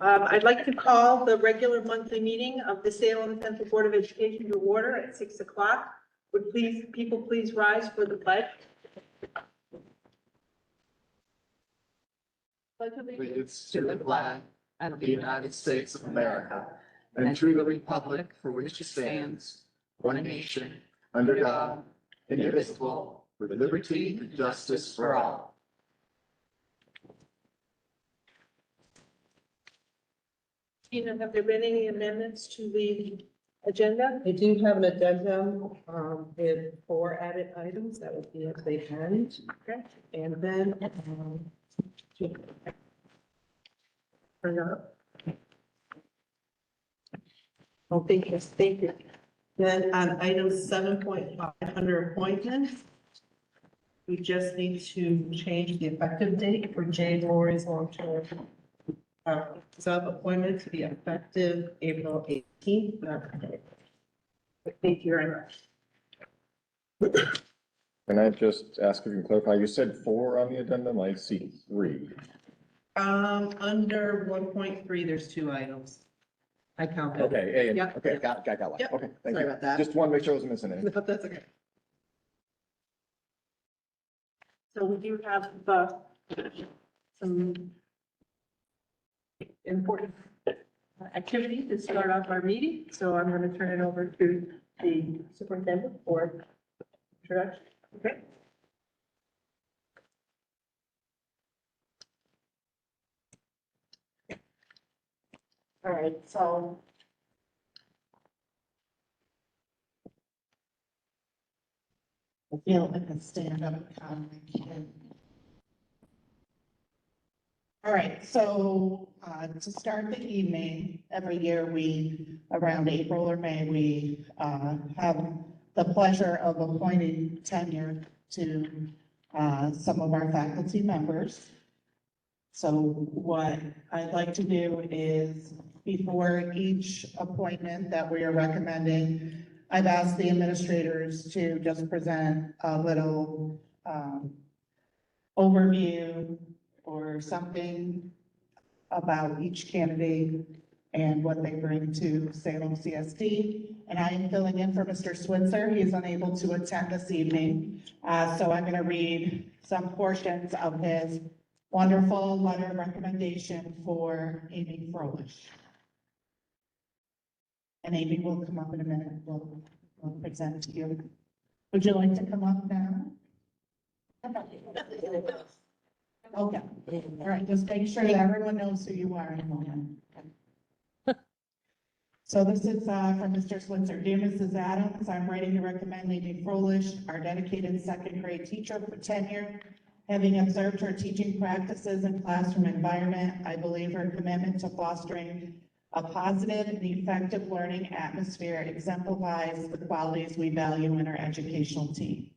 I'd like to call the regular monthly meeting of the Salem Central Board of Education to order at 6 o'clock. Would people please rise for the pledge? Allegiance to the flag of the United States of America and to the republic for which it stands, one nation, under God, indivisible, with liberty and justice for all. Tina, have there been any amendments to the agenda? I do have an addendum with 4 added items that would be at the end. Okay. And then Or not? Oh, thank you, thank you. Then on item 7.5 under appointments, we just need to change the effective date for Jay Lori's long-term sub-appointment to be effective April 18th. Thank you very much. Can I just ask if you can clarify, you said 4 on the addendum, I see 3. Under 1.3, there's 2 items. I counted. Okay, A and, Yep. okay, got one. Yep. Okay, thank Sorry you. about that. Just want to make sure I wasn't missing anything. No, that's okay. So we do have some important activity to start off our meeting. So I'm going to turn it over to the superintendent for introduction. Okay. All right, so I feel like a stand-up comedy. All right, so to start the evening, every year around April or May, we have the pleasure of appointing tenure to some of our faculty members. So what I'd like to do is, before each appointment that we are recommending, I've asked the administrators to just present a little overview or something about each candidate and what they bring to Salem CSD. And I am filling in for Mr. Switzer. He is unable to attend this evening. So I'm going to read some portions of his wonderful letter of recommendation for Amy Froelich. And Amy will come up in a minute. We'll present to you. Would you like to come up now? Okay. All right, just make sure that everyone knows who you are in a moment. So this is from Mr. Switzer. Dear Mrs. Adams, I'm writing to recommend Amy Froelich, our dedicated second grade teacher for tenure. Having observed her teaching practices and classroom environment, I believe her commitment to fostering a positive and effective learning atmosphere exemplifies the qualities we value in our educational team.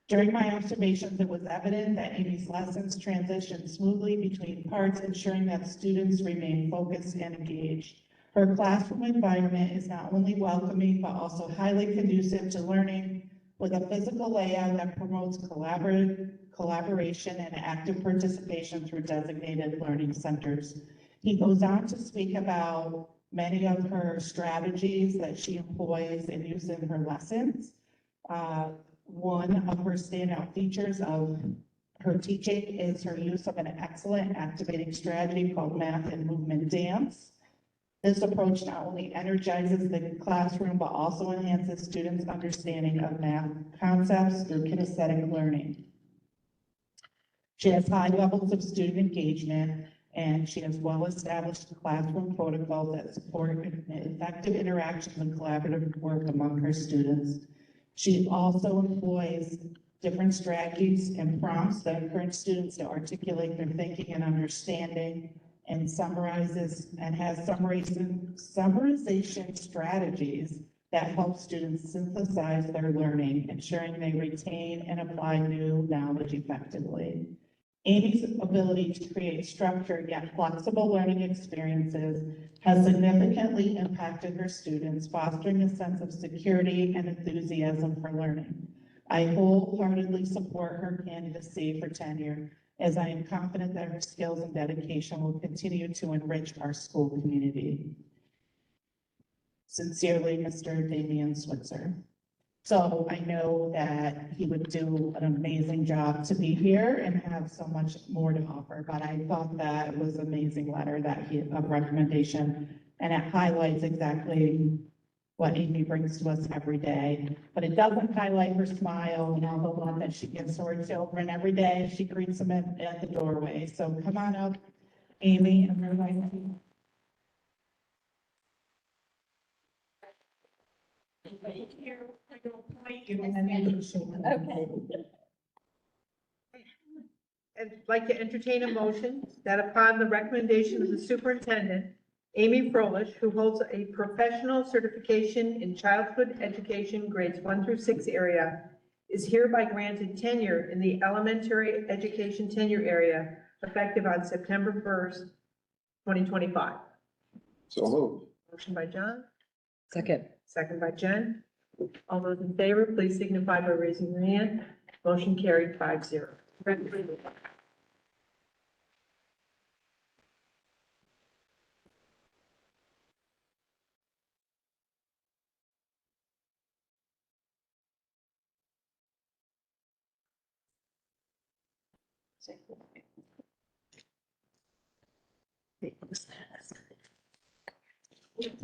During my observations, it was evident that Amy's lessons transitioned smoothly between parts, ensuring that students remain focused and engaged. Her classroom environment is not only welcoming, but also highly conducive to learning, with a physical layout that promotes collaboration and active participation through designated learning centers. He goes on to speak about many of her strategies that she employs and uses in her lessons. One of her standout features of her teaching is her use of an excellent activating strategy called math and movement dance. This approach not only energizes the classroom, but also enhances students' understanding of math concepts through kinesthetic learning. She has high levels of student engagement, and she has well-established classroom protocols that support effective interactions and collaborative work among her students. She also employs different strategies and prompts that encourage students to articulate their thinking and understanding, and summarizes and has summarization strategies that help students synthesize their learning, ensuring they retain and apply new knowledge effectively. Amy's ability to create structured yet flexible learning experiences has significantly impacted her students, fostering a sense of security and enthusiasm for learning. I wholeheartedly support her candidacy for tenure as I am confident that her skills and dedication will continue to enrich our school community. Sincerely, Mr. Damian Switzer. So I know that he would do an amazing job to be here and have so much more to offer, but I thought that was an amazing letter of recommendation, and it highlights exactly what Amy brings to us every day. But it doesn't highlight her smile and all the love that she gives to her children every day. She greets them at the doorway. So come on up, Amy, and everybody. I'd like to entertain a motion that upon the recommendation of the superintendent, Amy Froelich, who holds a professional certification in childhood education grades 1 through 6 area, is hereby granted tenure in the elementary education tenure area effective on September 1st, 2025. So moved. Motion by John, Second. second by Jen. All those in favor, please signify by raising your hand. Motion carried 5-0.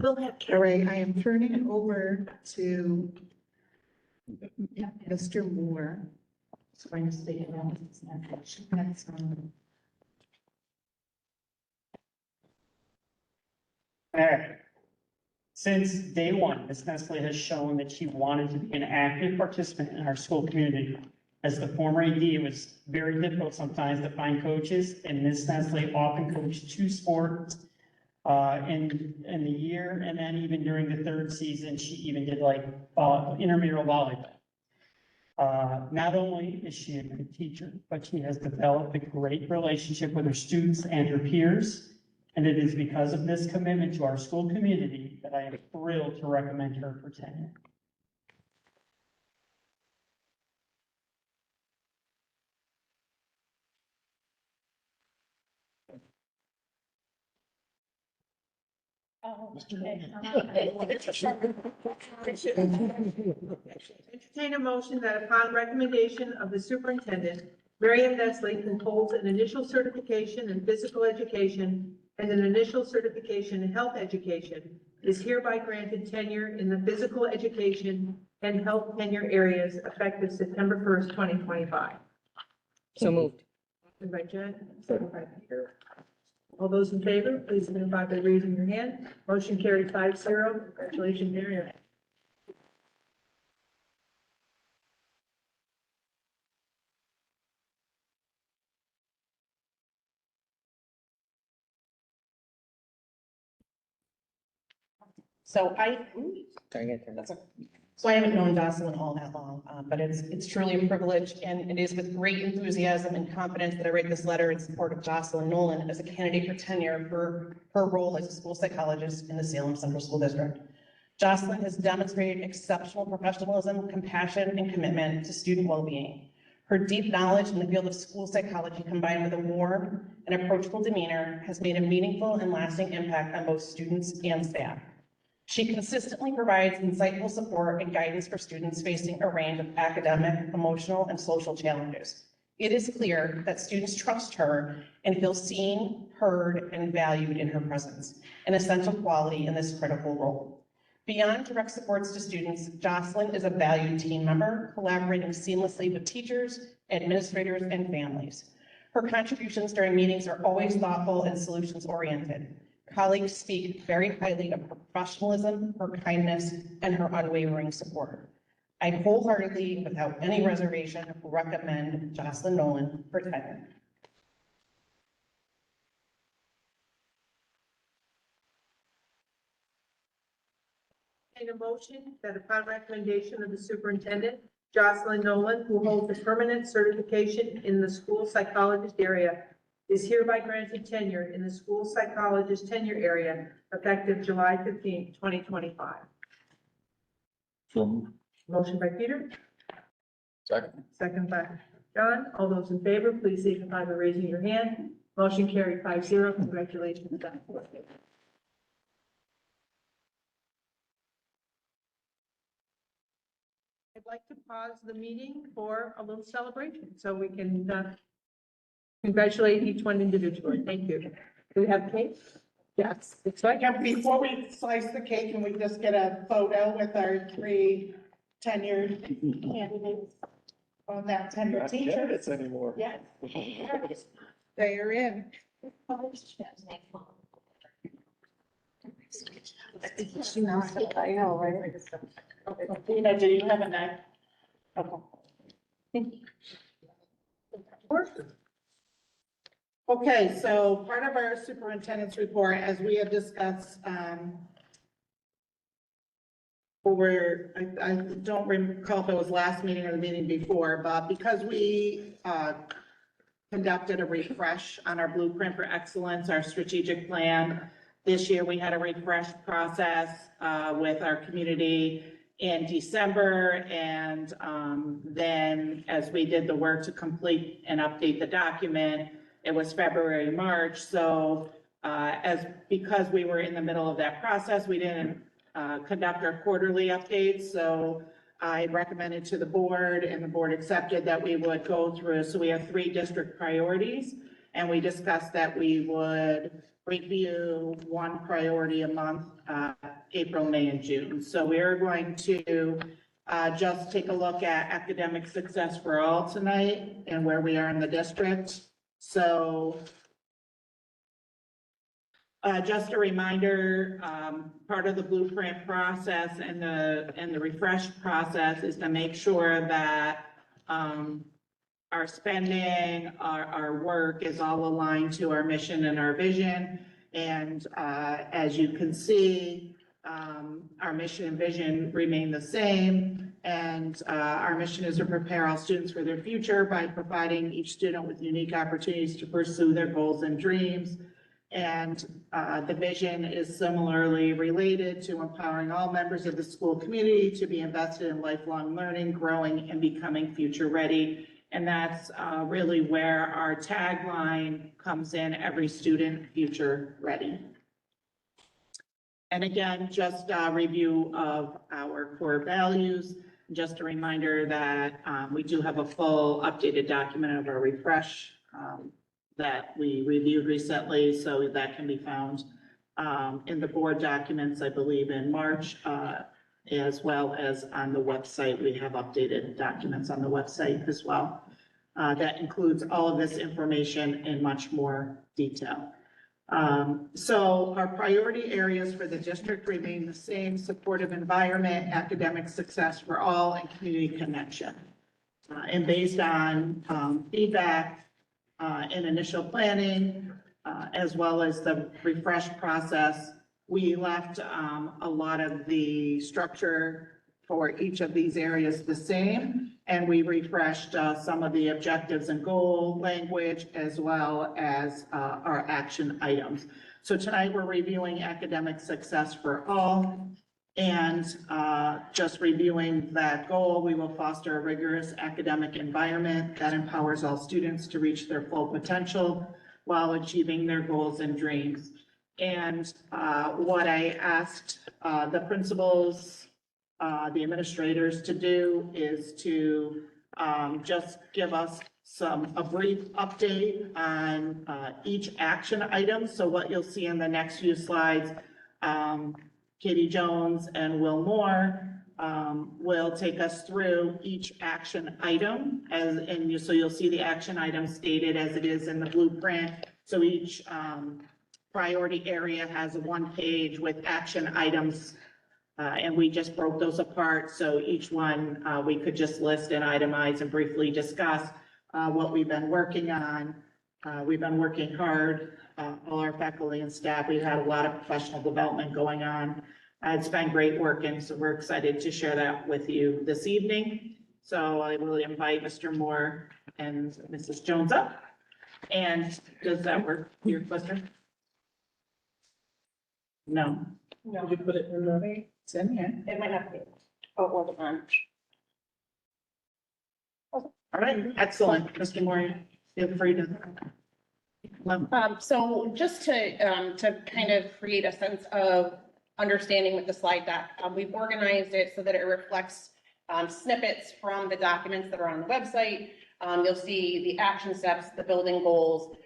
All right, I am turning it over to Mr. Moore. So I'm going to stay around. All right. Since day one, Ms. Nestle has shown that she wanted to be an active participant in our school community. As the former AD, it was very difficult sometimes to find coaches, and Ms. Nestle often coached 2 sports in the year, and then even during the 3rd season, she even did like intramural volleyball. Not only is she a good teacher, but she has developed a great relationship with her students and her peers. And it is because of this commitment to our school community that I am thrilled to recommend her for tenure. Entertain a motion that upon recommendation of the superintendent, Miriam Nestle, who holds an initial certification in physical education and an initial certification in health education, is hereby granted tenure in the physical education and health tenure areas effective September 1st, 2025. So moved. Motion by Jen, second by Peter. All those in favor, please signify by raising your hand. Motion carried 5-0. Congratulations, Miriam. So I, Dang it. So I haven't known Jocelyn all that long, but it's truly a privilege, and it is with great enthusiasm and confidence that I write this letter in support of Jocelyn Nolan as a candidate for tenure for her role as a school psychologist in the Salem Central School District. Jocelyn has demonstrated exceptional professionalism, compassion, and commitment to student well-being. Her deep knowledge in the field of school psychology, combined with a warm and approachable demeanor, has made a meaningful and lasting impact on both students and staff. She consistently provides insightful support and guidance for students facing a range of academic, emotional, and social challenges. It is clear that students trust her and feel seen, heard, and valued in her presence, an essential quality in this critical role. Beyond direct supports to students, Jocelyn is a valued team member, collaborating seamlessly with teachers, administrators, and families. Her contributions during meetings are always thoughtful and solutions-oriented. Colleagues speak very highly of her professionalism, her kindness, and her unwavering support. I wholeheartedly, without any reservation, recommend Jocelyn Nolan for tenure. A motion that upon recommendation of the superintendent, Jocelyn Nolan, who holds a permanent certification in the school psychologist area, is hereby granted tenure in the school psychologist tenure area effective July 15th, 2025. So moved. Motion by Peter, Second. second by John, all those in favor, please signify by raising your hand. Motion carried 5-0. Congratulations, Don. I'd like to pause the meeting for a little celebration so we can congratulate each one individually. Thank you. Do we have cake? Yes. It's like, Yeah, before we slice the cake, can we just get a photo with our 3 tenured candidates on that tenured Not teacher? candidates anymore. Yes. They are in. I know, right? Dina, do you have a knife? Okay. Okay, so part of our superintendent's report, as we had discussed, I don't recall if it was last meeting or the meeting before, but because we conducted a refresh on our blueprint for excellence, our strategic plan. This year, we had a refresh process with our community in December. And then as we did the work to complete and update the document, it was February, March. So because we were in the middle of that process, we didn't conduct our quarterly updates. So I recommended to the board and the board accepted that we would go through. So we have 3 district priorities and we discussed that we would review 1 priority a month, April, May, and June. So we are going to just take a look at academic success for all tonight and where we are in the district. So just a reminder, part of the blueprint process and the refresh process is to make sure that our spending, our work is all aligned to our mission and our vision. And as you can see, our mission and vision remain the same. And our mission is to prepare all students for their future by providing each student with unique opportunities to pursue their goals and dreams. And the vision is similarly related to empowering all members of the school community to be invested in lifelong learning, growing, and becoming future ready. And that's really where our tagline comes in: every student future ready. And again, just a review of our core values. Just a reminder that we do have a full updated document of our refresh that we reviewed recently, so that can be found in the board documents, I believe, in March, as well as on the website. We have updated documents on the website as well. That includes all of this information in much more detail. So our priority areas for the district remain the same: supportive environment, academic success for all, and community connection. And based on feedback and initial planning, as well as the refresh process, we left a lot of the structure for each of these areas the same, and we refreshed some of the objectives and goal language, as well as our action items. So tonight we're reviewing academic success for all. And just reviewing that goal, we will foster a rigorous academic environment that empowers all students to reach their full potential while achieving their goals and dreams. And what I asked the principals, the administrators to do is to just give us a brief update on each action item. So what you'll see in the next few slides, Katie Jones and Will Moore will take us through each action item, so you'll see the action item stated as it is in the blueprint. So each priority area has 1 page with action items, and we just broke those apart. So each one we could just list and itemize and briefly discuss what we've been working on. We've been working hard. All our faculty and staff, we've had a lot of professional development going on. It's been great working, so we're excited to share that with you this evening. So I will invite Mr. Moore and Mrs. Jones up. And does that work, your question? No. No, Did you put it in the, it might have to be. Oh, it wasn't on. All right, excellent. Mr. Moore, feel free to. So just to kind of create a sense of understanding with the slide deck, we've organized it so that it reflects snippets from the documents that are on the website. You'll see the action steps, the building goals,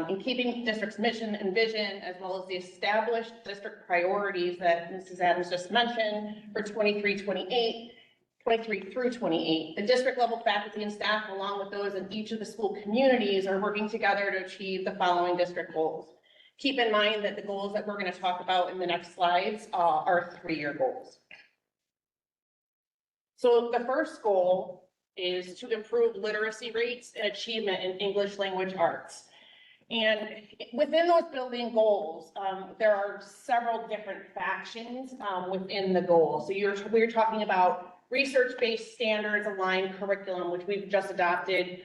in keeping with the district's mission and vision, as well as the established district priorities that Mrs. Adams just mentioned for 23 through 28. The district level faculty and staff, along with those in each of the school communities, are working together to achieve the following district goals. Keep in mind that the goals that we're going to talk about in the next slides are 3-year goals. So the first goal is to improve literacy rates and achievement in English language arts. And within those building goals, there are several different factions within the goal. So we're talking about research-based standards aligned curriculum, which we've just adopted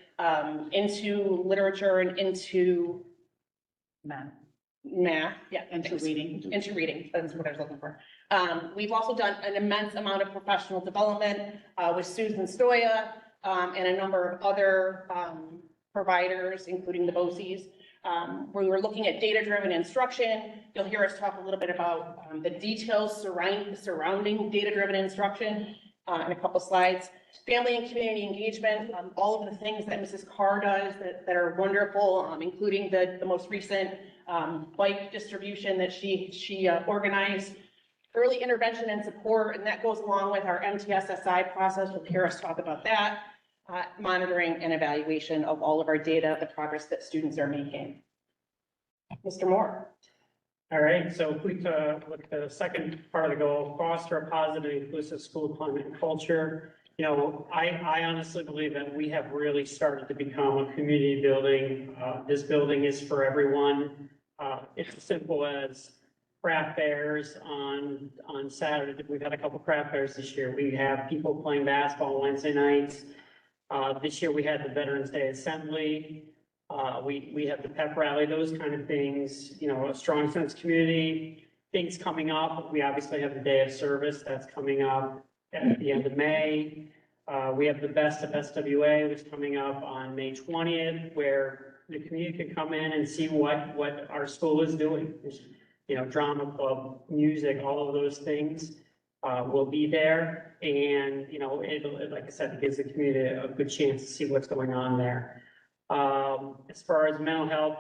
into literature and into math. Yeah. Into reading. Into reading, that's what I was looking for. We've also done an immense amount of professional development with Susan Stoya and a number of other providers, including the BOCEs. Where we're looking at data-driven instruction. You'll hear us talk a little bit about the details surrounding data-driven instruction in a couple slides. Family and community engagement, all of the things that Mrs. Carr does that are wonderful, including the most recent bike distribution that she organized. Early intervention and support, and that goes along with our MTSSI process. You'll hear us talk about that. Monitoring and evaluation of all of our data, the progress that students are making. Mr. Moore. All right, so if we look at the second part of the goal, foster a positive, inclusive school climate and culture. You know, I honestly believe that we have really started to become a community building. This building is for everyone. It's as simple as craft fairs on Saturday. We've had a couple craft fairs this year. We have people playing basketball Wednesday nights. This year we had the Veterans Day Assembly. We have the pep rally, those kind of things, you know, a strong sense of community, things coming up. We obviously have the Day of Service that's coming up at the end of May. We have the Best of SWA, which is coming up on May 20th, where the community can come in and see what our school is doing. You know, drama club, music, all of those things. Will be there, and you know, like I said, it gives the community a good chance to see what's going on there. As far as mental health,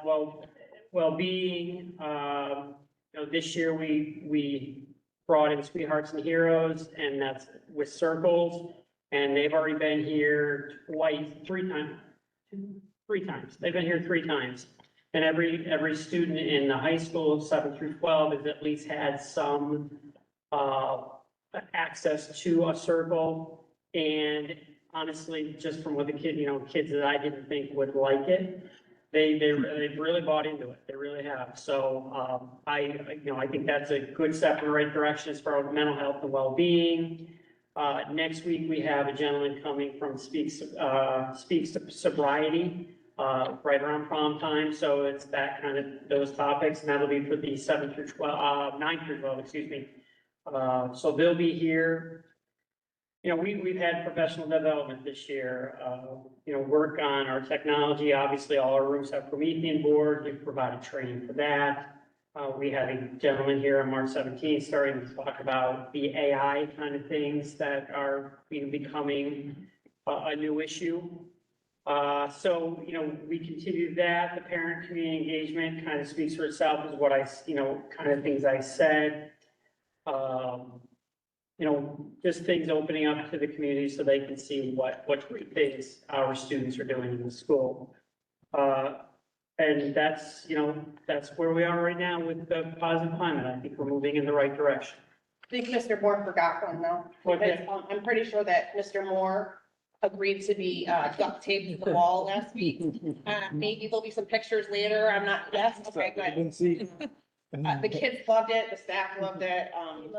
well-being, you know, this year we brought in Sweethearts and Heroes, and that's with circles, and they've already been here three times. They've been here 3 times, and every student in the high school 7 through 12 has at least had some access to a circle. And honestly, just from what the kids that I didn't think would like it, they've really bought into it. They really have. So I think that's a good step in the right direction as far as mental health and well-being. Next week we have a gentleman coming from Speaks to Sobriety right around prom time. So it's that kind of those topics, and that'll be for the 9 through 12, excuse me. So they'll be here. You know, we've had professional development this year, you know, work on our technology. Obviously, all our rooms have Promethean board. We've provided training for that. We had a gentleman here on March 17th starting to talk about the AI kind of things that are becoming a new issue. So, you know, we continue that. The parent community engagement kind of speaks for itself, is what kind of things I said. You know, just things opening up to the community so they can see what great things our students are doing in the school. And that's where we are right now with the positive climate. I think we're moving in the right direction. I think Mr. Moore forgot one though. Okay. I'm pretty sure that Mr. Moore agreed to be duct taped to the wall last week. Maybe there'll be some pictures later. I'm not, yes, okay, good. The kids loved it, the staff loved it.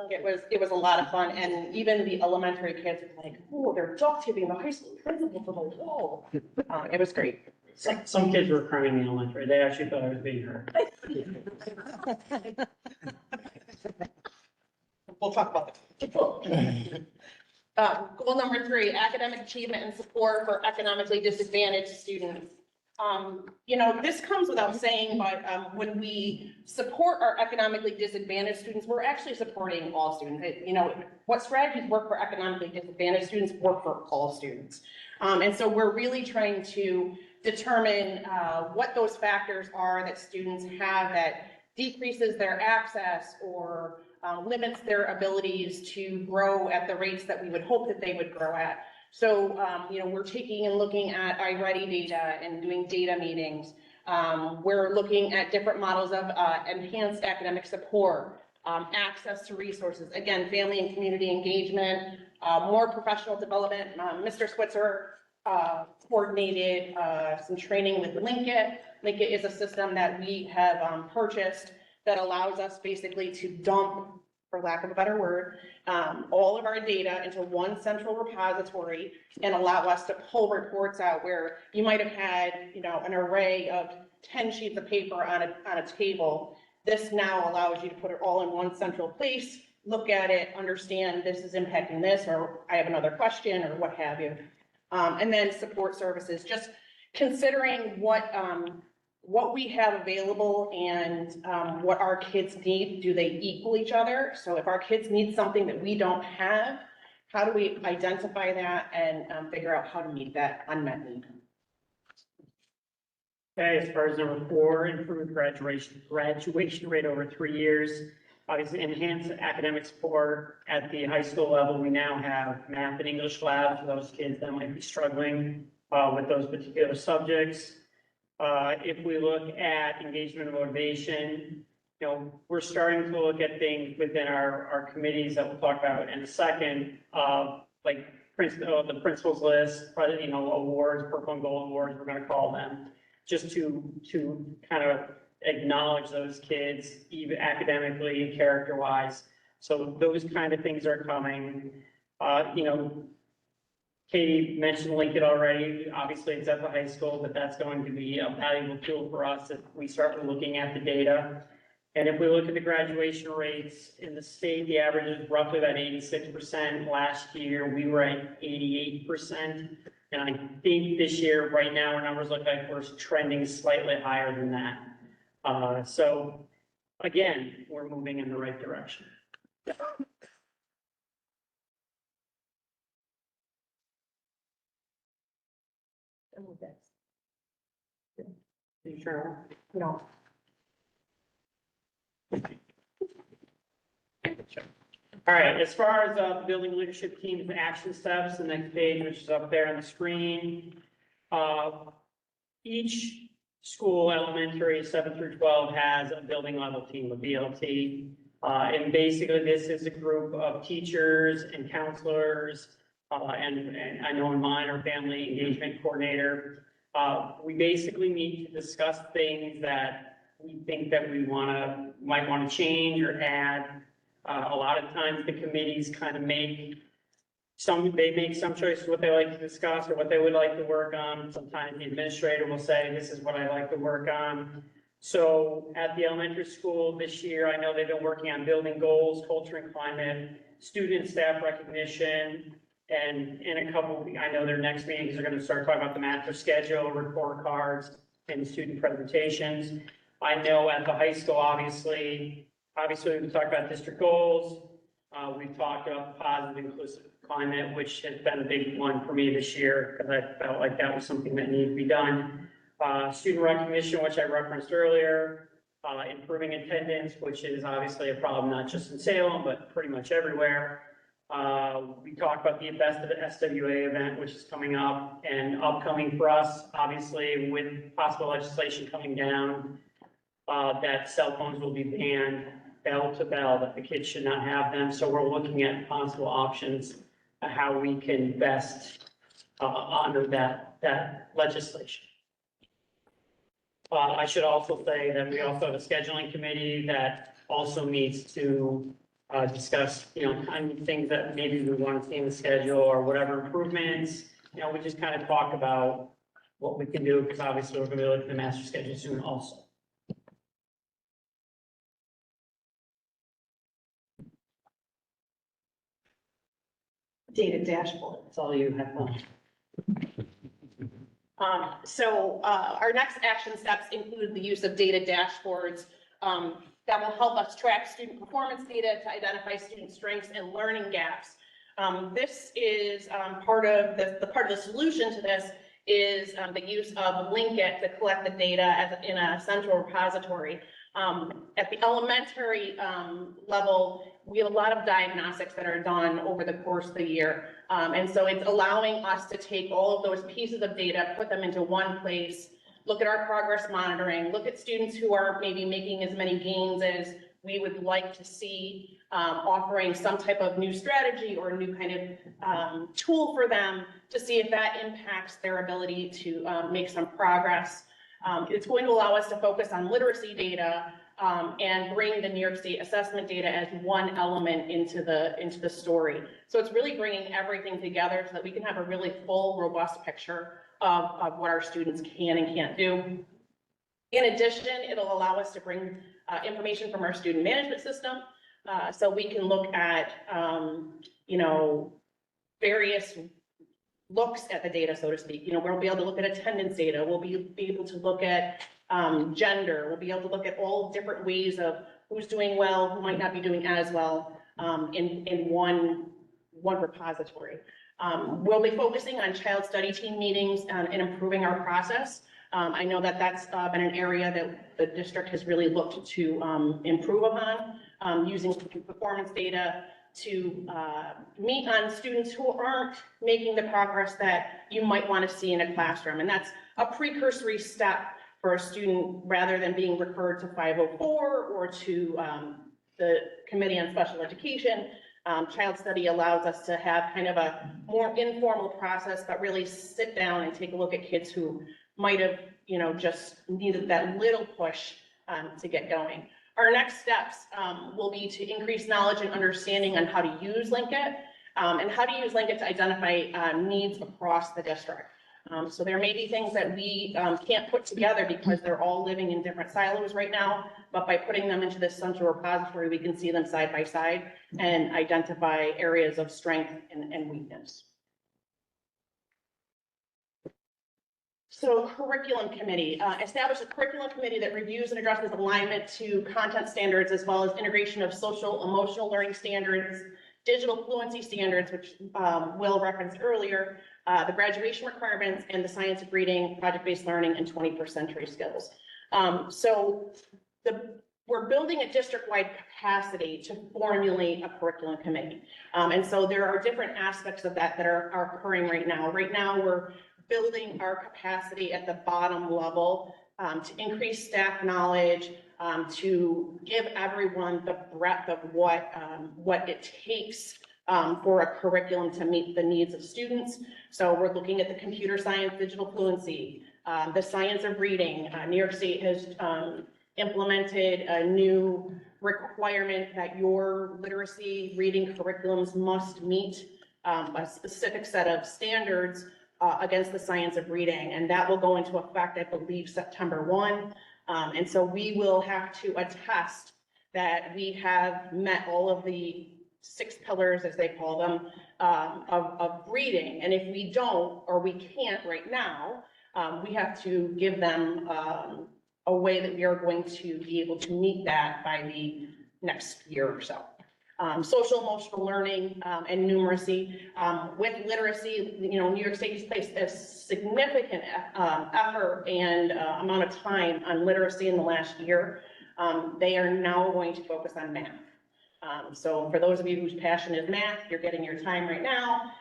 It was a lot of fun, and even the elementary kids were like, "Oh, they're duct taping the high school principal to the wall." It was great. Some kids were crying in the elementary. They actually thought I was being hurt. We'll talk about it. Goal number 3, academic achievement and support for economically disadvantaged students. This comes without saying, but when we support our economically disadvantaged students, we're actually supporting all students. What strategies work for economically disadvantaged students work for all students. And so we're really trying to determine what those factors are that students have that decreases their access or limits their abilities to grow at the rates that we would hope that they would grow at. So, we're taking and looking at iReady data and doing data meetings. We're looking at different models of enhanced academic support, access to resources, again, family and community engagement, more professional development. Mr. Switzer coordinated some training with Linkit. Linkit is a system that we have purchased that allows us basically to dump, for lack of a better word, all of our data into one central repository and allow us to pull reports out where you might have had, an array of 10 sheets of paper on a table. This now allows you to put it all in one central place, look at it, understand this is impacting this, or I have another question, or what have you. And then support services, just considering what we have available and what our kids need. Do they equal each other? So if our kids need something that we don't have, how do we identify that and figure out how to meet that unmet need? Okay, as far as number 4, improved graduation rate over 3 years. Obviously, enhanced academic support at the high school level. We now have math and English labs for those kids that might be struggling with those particular subjects. If we look at engagement and motivation, we're starting to look at things within our committees that we'll talk about in a second, like the principals list, awards, purple and gold awards, we're going to call them, just to kind of acknowledge those kids, even academically and character-wise. So those kind of things are coming. Katie mentioned Lincoln already. Obviously, it's at the high school, but that's going to be a valuable tool for us if we start looking at the data. And if we look at the graduation rates in the state, the average is roughly about 86%. Last year, we were at 88%. And I think this year, right now, our numbers look like we're trending slightly higher than that. So again, we're moving in the right direction. Sure. No. All right, as far as the building leadership team's action steps, the next page, which is up there on the screen. Each school, elementary 7 through 12, has a building level team, a BLT. And basically this is a group of teachers and counselors, and I know in mine, our family engagement coordinator. We basically meet to discuss things that we think that we might want to change or add. A lot of times the committees kind of make some choices what they like to discuss or what they would like to work on. Sometimes the administrator will say, this is what I like to work on. So at the elementary school this year, I know they've been working on building goals, culture and climate, student staff recognition, and in a couple, I know their next meetings are going to start talking about the master schedule, report cards, and student presentations. I know at the high school, obviously we've talked about district goals. We've talked about positive inclusive climate, which has been a big one for me this year because I felt like that was something that needed to be done. Student recognition, which I referenced earlier, improving attendance, which is obviously a problem not just in Salem, but pretty much everywhere. We talked about the Best of the SWA event, which is coming up and upcoming for us, obviously with possible legislation coming down, that cell phones will be banned bell to bell, that the kids should not have them. So we're looking at possible options, how we can best honor that legislation. I should also say that we also have a scheduling committee that also needs to discuss, kind of things that maybe we want to see in the schedule or whatever improvements. We just kind of talk about what we can do because obviously we're going to be looking at the master schedule soon also. Data dashboard. That's all you have left. Our next action steps include the use of data dashboards that will help us track student performance data to identify student strengths and learning gaps. This is part of the solution to this is the use of Linkit to collect the data in a central repository. At the elementary level, we have a lot of diagnostics that are done over the course of the year. And so it's allowing us to take all of those pieces of data, put them into one place, look at our progress monitoring, look at students who are maybe making as many gains as we would like to see, offering some type of new strategy or new kind of tool for them to see if that impacts their ability to make some progress. It's going to allow us to focus on literacy data and bring the New York State assessment data as one element into the story. So it's really bringing everything together so that we can have a really full, robust picture of what our students can and can't do. In addition, it'll allow us to bring information from our student management system, so we can look at, various looks at the data, so to speak. We'll be able to look at attendance data. We'll be able to look at gender. We'll be able to look at all different ways of who's doing well, who might not be doing as well in one repository. We'll be focusing on child study team meetings and improving our process. I know that that's been an area that the district has really looked to improve upon, using performance data to meet on students who aren't making the progress that you might want to see in a classroom. And that's a precursory step for a student rather than being referred to 504 or to the Committee on Special Education. Child study allows us to have kind of a more informal process, but really sit down and take a look at kids who might have, just needed that little push to get going. Our next steps will be to increase knowledge and understanding on how to use Linkit and how to use Linkit to identify needs across the district. So there may be things that we can't put together because they're all living in different silos right now, but by putting them into this central repository, we can see them side by side and identify areas of strength and weakness. So curriculum committee, establish a curriculum committee that reviews and addresses alignment to content standards, as well as integration of social emotional learning standards, digital fluency standards, which Will referenced earlier, the graduation requirements, and the science of reading, project-based learning, and 21st century skills. We're building a district-wide capacity to formulate a curriculum committee. And so there are different aspects of that are occurring right now. Right now, we're building our capacity at the bottom level to increase staff knowledge, to give everyone the breadth of what it takes for a curriculum to meet the needs of students. So we're looking at the computer science, digital fluency, the science of reading. New York State has implemented a new requirement that your literacy reading curriculums must meet a specific set of standards against the science of reading, and that will go into effect, I believe, September 1. And so we will have to attest that we have met all of the 6 pillars, as they call them, of reading. And if we don't, or we can't right now, we have to give them a way that we are going to be able to meet that by the next year or so. Social emotional learning and numeracy. With literacy, New York State has placed a significant effort and amount of time on literacy in the last year. They are now going to focus on math. So for those of you whose passion is math, you're getting your time right now.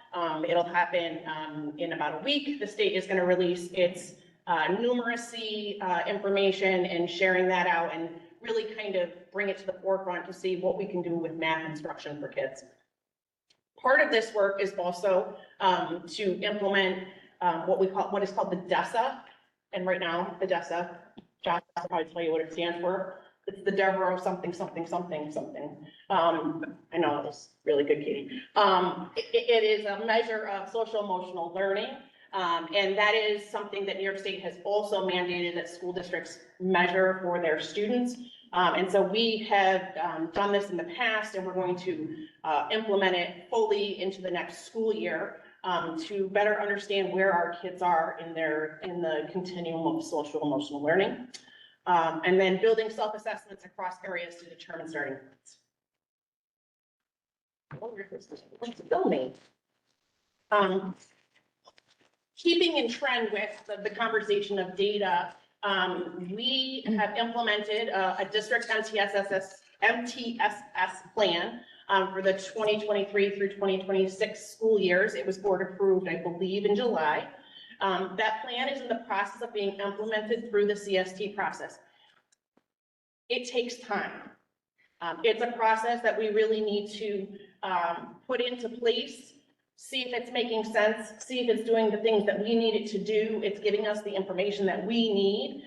It'll happen in about a week. The state is going to release its numeracy information and sharing that out and really kind of bring it to the forefront to see what we can do with math instruction for kids. Part of this work is also to implement what is called the DESA. And right now, the DESA, Josh will probably tell you what it stands for. It's the Devereaux something, something, something, something. I know it was really good, Katie. It is a measure of social emotional learning. And that is something that New York State has also mandated that school districts measure for their students. And so we have done this in the past, and we're going to implement it fully into the next school year to better understand where our kids are in the continuum of social emotional learning. And then building self-assessments across areas to determine starting points. Keeping in trend with the conversation of data, we have implemented a district MTSS plan for the 2023 through 2026 school years. It was board approved, I believe, in July. That plan is in the process of being implemented through the CST process. It takes time. It's a process that we really need to put into place, see if it's making sense, see if it's doing the things that we need it to do. It's giving us the information that we need.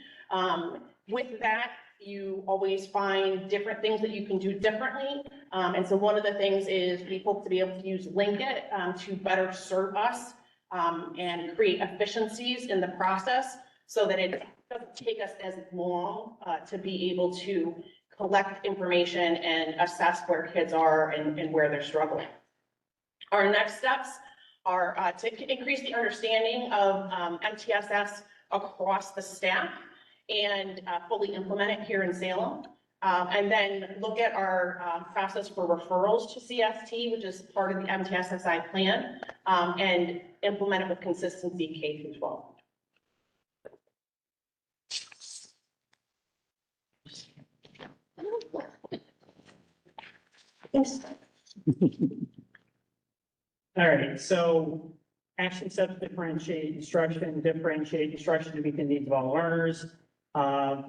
With that, you always find different things that you can do differently. And so one of the things is we hope to be able to use Linkit to better serve us and create efficiencies in the process so that it doesn't take us as long to be able to collect information and assess where kids are and where they're struggling. Our next steps are to increase the understanding of MTSS across the staff and fully implement it here in Salem. And then look at our process for referrals to CST, which is part of the MTSSI plan, and implement it with consistency K through 12. Thanks. All right, so action steps differentiate instruction to meet the needs of all learners.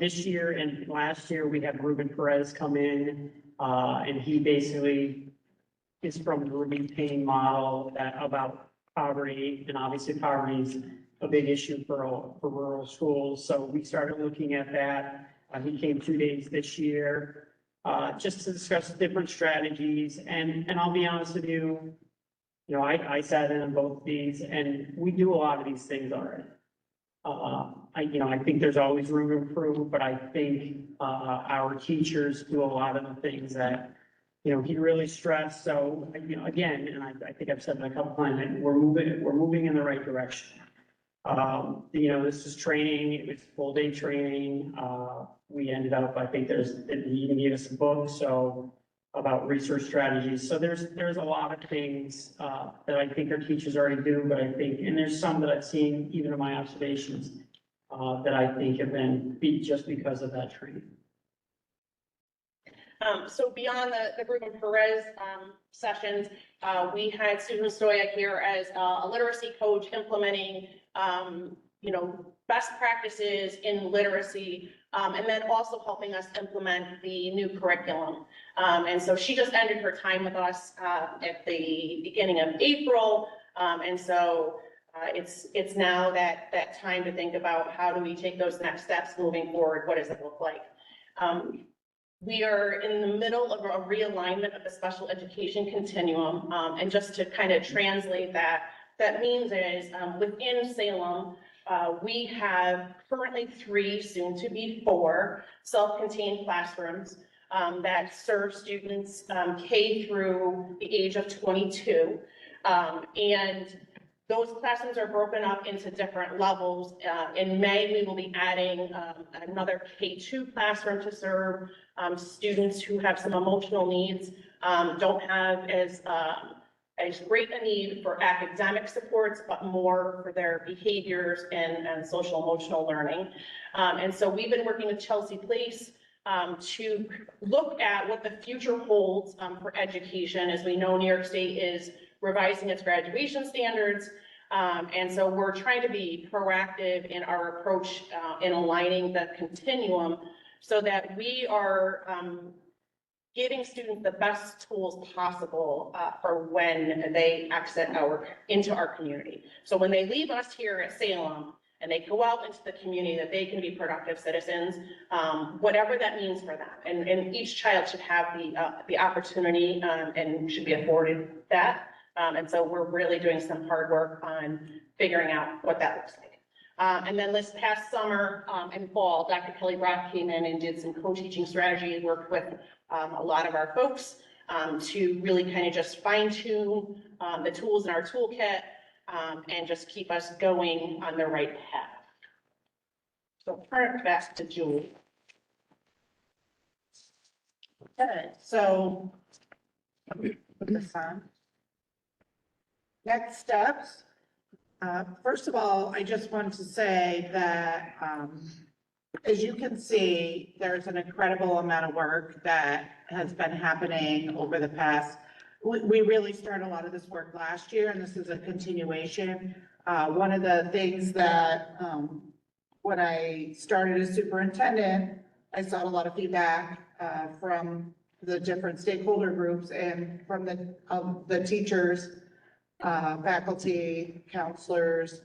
This year and last year, we had Ruben Perez come in, and he basically is from the Ruben Payne model about poverty, and obviously poverty is a big issue for rural schools. So we started looking at that. He came 2 days this year, just to discuss different strategies. And I'll be honest with you, I sat in on both these, and we do a lot of these things already. I think there's always room to improve, but I think our teachers do a lot of the things that, he really stressed. So, again, and I think I've said it a couple times, we're moving in the right direction. This is training, it was full day training. We ended up, I think he even gave us a book, so about research strategies. So there's a lot of things that I think our teachers already do, but I think, and there's some that I've seen even in my observations that I think have been beat just because of that training. So beyond the Ruben Perez sessions, we had Susan Stoyak here as a literacy coach implementing, best practices in literacy, and then also helping us implement the new curriculum. And so she just ended her time with us at the beginning of April. And so it's now that time to think about how do we take those next steps moving forward? What does it look like? We are in the middle of a realignment of the special education continuum. And just to kind of translate that means is within Salem, we have currently 3, soon to be 4, self-contained classrooms that serve students K through the age of 22. And those classrooms are broken up into different levels. In May, we will be adding another K2 classroom to serve students who have some emotional needs, don't have as great a need for academic supports, but more for their behaviors and social emotional learning. And so we've been working with Chelsea Place to look at what the future holds for education. As we know, New York State is revising its graduation standards. And so we're trying to be proactive in our approach in aligning the continuum so that we are giving students the best tools possible for when they exit into our community. So when they leave us here at Salem and they go out into the community, that they can be productive citizens, whatever that means for them. And each child should have the opportunity and should be afforded that. And so we're really doing some hard work on figuring out what that looks like. And then this past summer, and fall, Dr. Kelly Brock came in and did some co-teaching strategy and worked with, a lot of our folks, to really kind of just fine tune, the tools in our toolkit, and just keep us going on the right path. So turn it back to Julie. Okay, so put this on. Next steps. First of all, I just wanted to say that, as you can see, there's an incredible amount of work that has been happening over the past. We really started a lot of this work last year, and this is a continuation. One of the things that, when I started as superintendent, I saw a lot of feedback from the different stakeholder groups and from the teachers, faculty, counselors,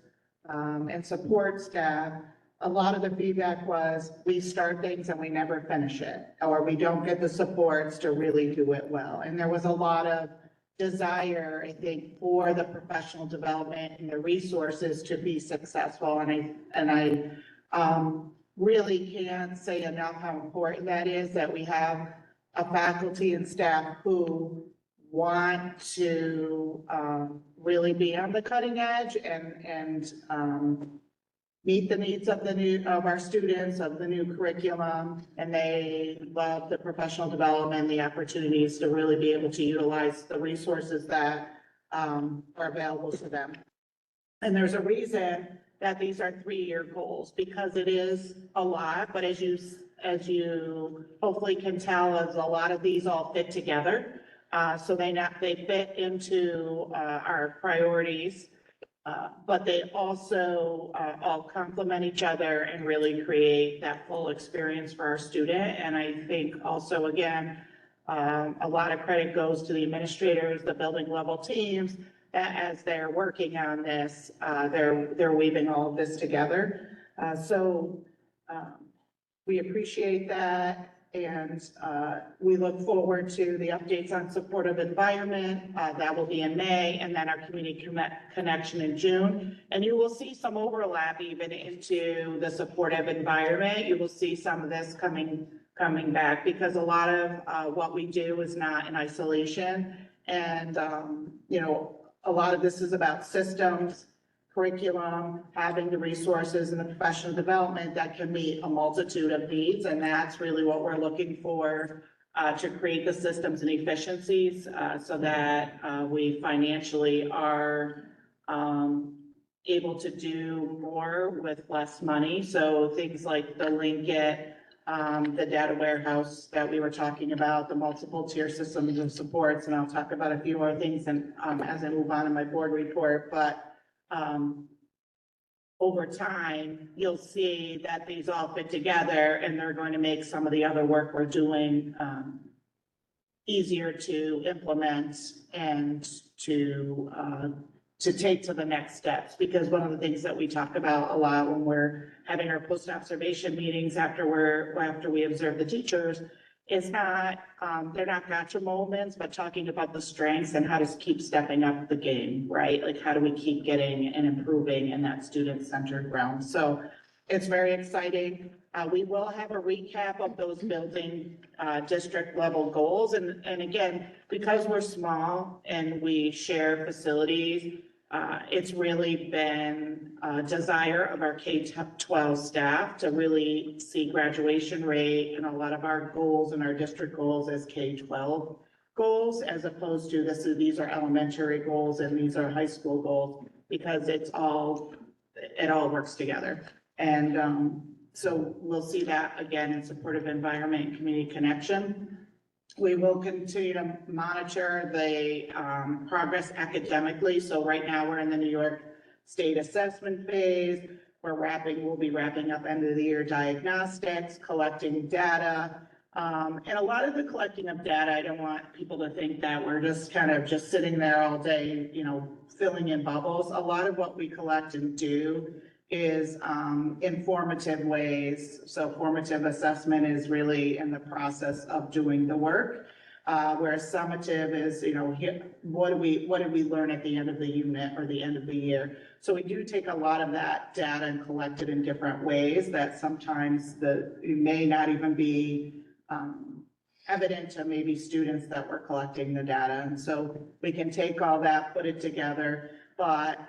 and support staff. A lot of the feedback was we start things and we never finish it, or we don't get the supports to really do it well. And there was a lot of desire, I think, for the professional development and the resources to be successful. And I really can't say enough how important that is, that we have a faculty and staff who want to really be on the cutting edge and meet the needs of our students, of the new curriculum, and they love the professional development, the opportunities to really be able to utilize the resources that are available to them. And there's a reason that these are 3-year goals, because it is a lot, but as you hopefully can tell, as a lot of these all fit together. So they fit into our priorities, but they also all complement each other and really create that full experience for our student. And I think also, again, a lot of credit goes to the administrators, the building level teams, that as they're working on this, they're weaving all of this together. So we appreciate that. And we look forward to the updates on supportive environment. That will be in May, and then our community connection in June. And you will see some overlap even into the supportive environment. You will see some of this coming back, because a lot of what we do is not in isolation. And, you know, a lot of this is about systems, curriculum, having the resources and the professional development that can meet a multitude of needs. And that's really what we're looking for to create the systems and efficiencies so that we financially are able to do more with less money. So things like the Linkit, the data warehouse that we were talking about, the multiple tier systems and supports, and I'll talk about a few more things and as I move on in my board report. But over time, you'll see that these all fit together, and they're going to make some of the other work we're doing easier to implement and to take to the next steps. Because one of the things that we talk about a lot when we're having our post-observation meetings after we observe the teachers is not, they're not gotcha moments, but talking about the strengths and how to keep stepping up the game, right? Like, how do we keep getting and improving in that student-centered realm? So it's very exciting. We will have a recap of those building district level goals. And again, because we're small and we share facilities, it's really been a desire of our K-12 staff to really see graduation rate and a lot of our goals and our district goals as K-12 goals, as opposed to these are elementary goals and these are high school goals, because it all works together. And so we'll see that again in supportive environment and community connection. We will continue to monitor the progress academically. So right now we're in the New York State assessment phase. We'll be wrapping up end of the year diagnostics, collecting data. And a lot of the collecting of data, I don't want people to think that we're just kind of just sitting there all day, you know, filling in bubbles. A lot of what we collect and do is informative ways. So formative assessment is really in the process of doing the work. whereas summative is, what did we learn at the end of the unit or the end of the year? So we do take a lot of that data and collect it in different ways that sometimes it may not even be, evident to maybe students that we're collecting the data. And so we can take all that, put it together, but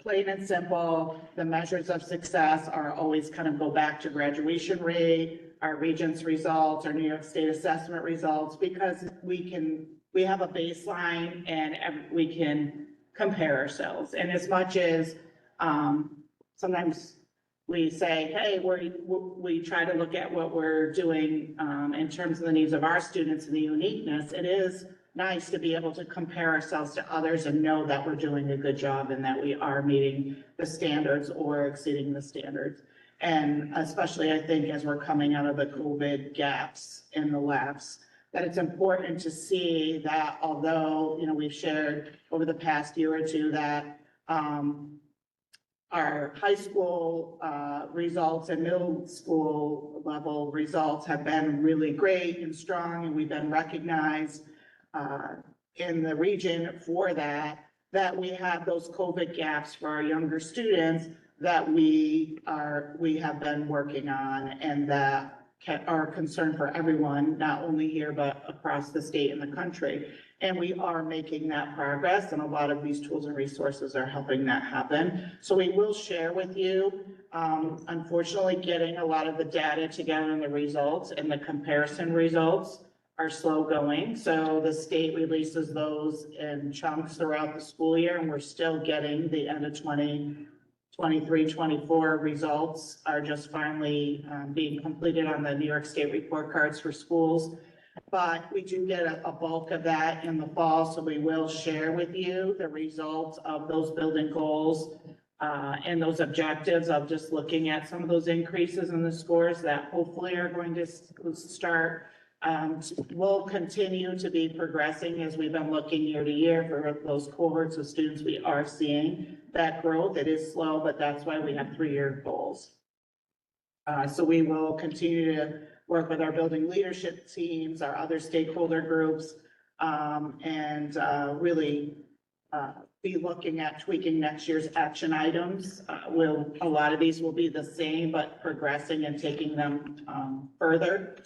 plain and simple, the measures of success are always kind of go back to graduation rate, our Regents results, our New York State assessment results, because we have a baseline and we can compare ourselves. And as much as sometimes we say, hey, we try to look at what we're doing in terms of the needs of our students and the uniqueness, it is nice to be able to compare ourselves to others and know that we're doing a good job and that we are meeting the standards or exceeding the standards. And especially, I think, as we're coming out of the COVID gaps in the labs, that it's important to see that although, we've shared over the past year or two that our high school results and middle school level results have been really great and strong, and we've been recognized in the region for that we have those COVID gaps for our younger students that we have been working on and that are a concern for everyone, not only here, but across the state and the country. And we are making that progress, and a lot of these tools and resources are helping that happen. So we will share with you, unfortunately, getting a lot of the data together and the results and the comparison results are slow going. So the state releases those in chunks throughout the school year, and we're still getting the end of 2023, 24 results are just finally being completed on the New York State report cards for schools. But we do get a bulk of that in the fall, so we will share with you the results of those building goals and those objectives of just looking at some of those increases in the scores that hopefully are going to start. We'll continue to be progressing as we've been looking year to year for those cohorts of students. We are seeing that growth. It is slow, but that's why we have 3-year goals. So we will continue to work with our building leadership teams, our other stakeholder groups, and really be looking at tweaking next year's action items. A lot of these will be the same, but progressing and taking them further.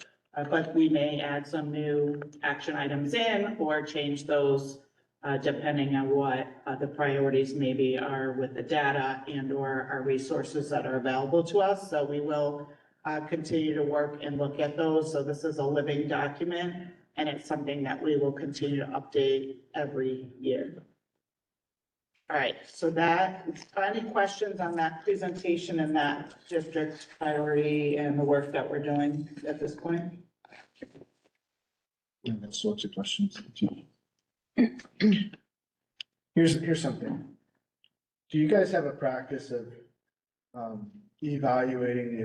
But we may add some new action items in or change those depending on what the priorities maybe are with the data and or our resources that are available to us. So we will continue to work and look at those. So this is a living document, and it's something that we will continue to update every year. All right, so any questions on that presentation and that district priority and the work that we're doing at this point? That's lots of questions. Here's something. Do you guys have a practice of evaluating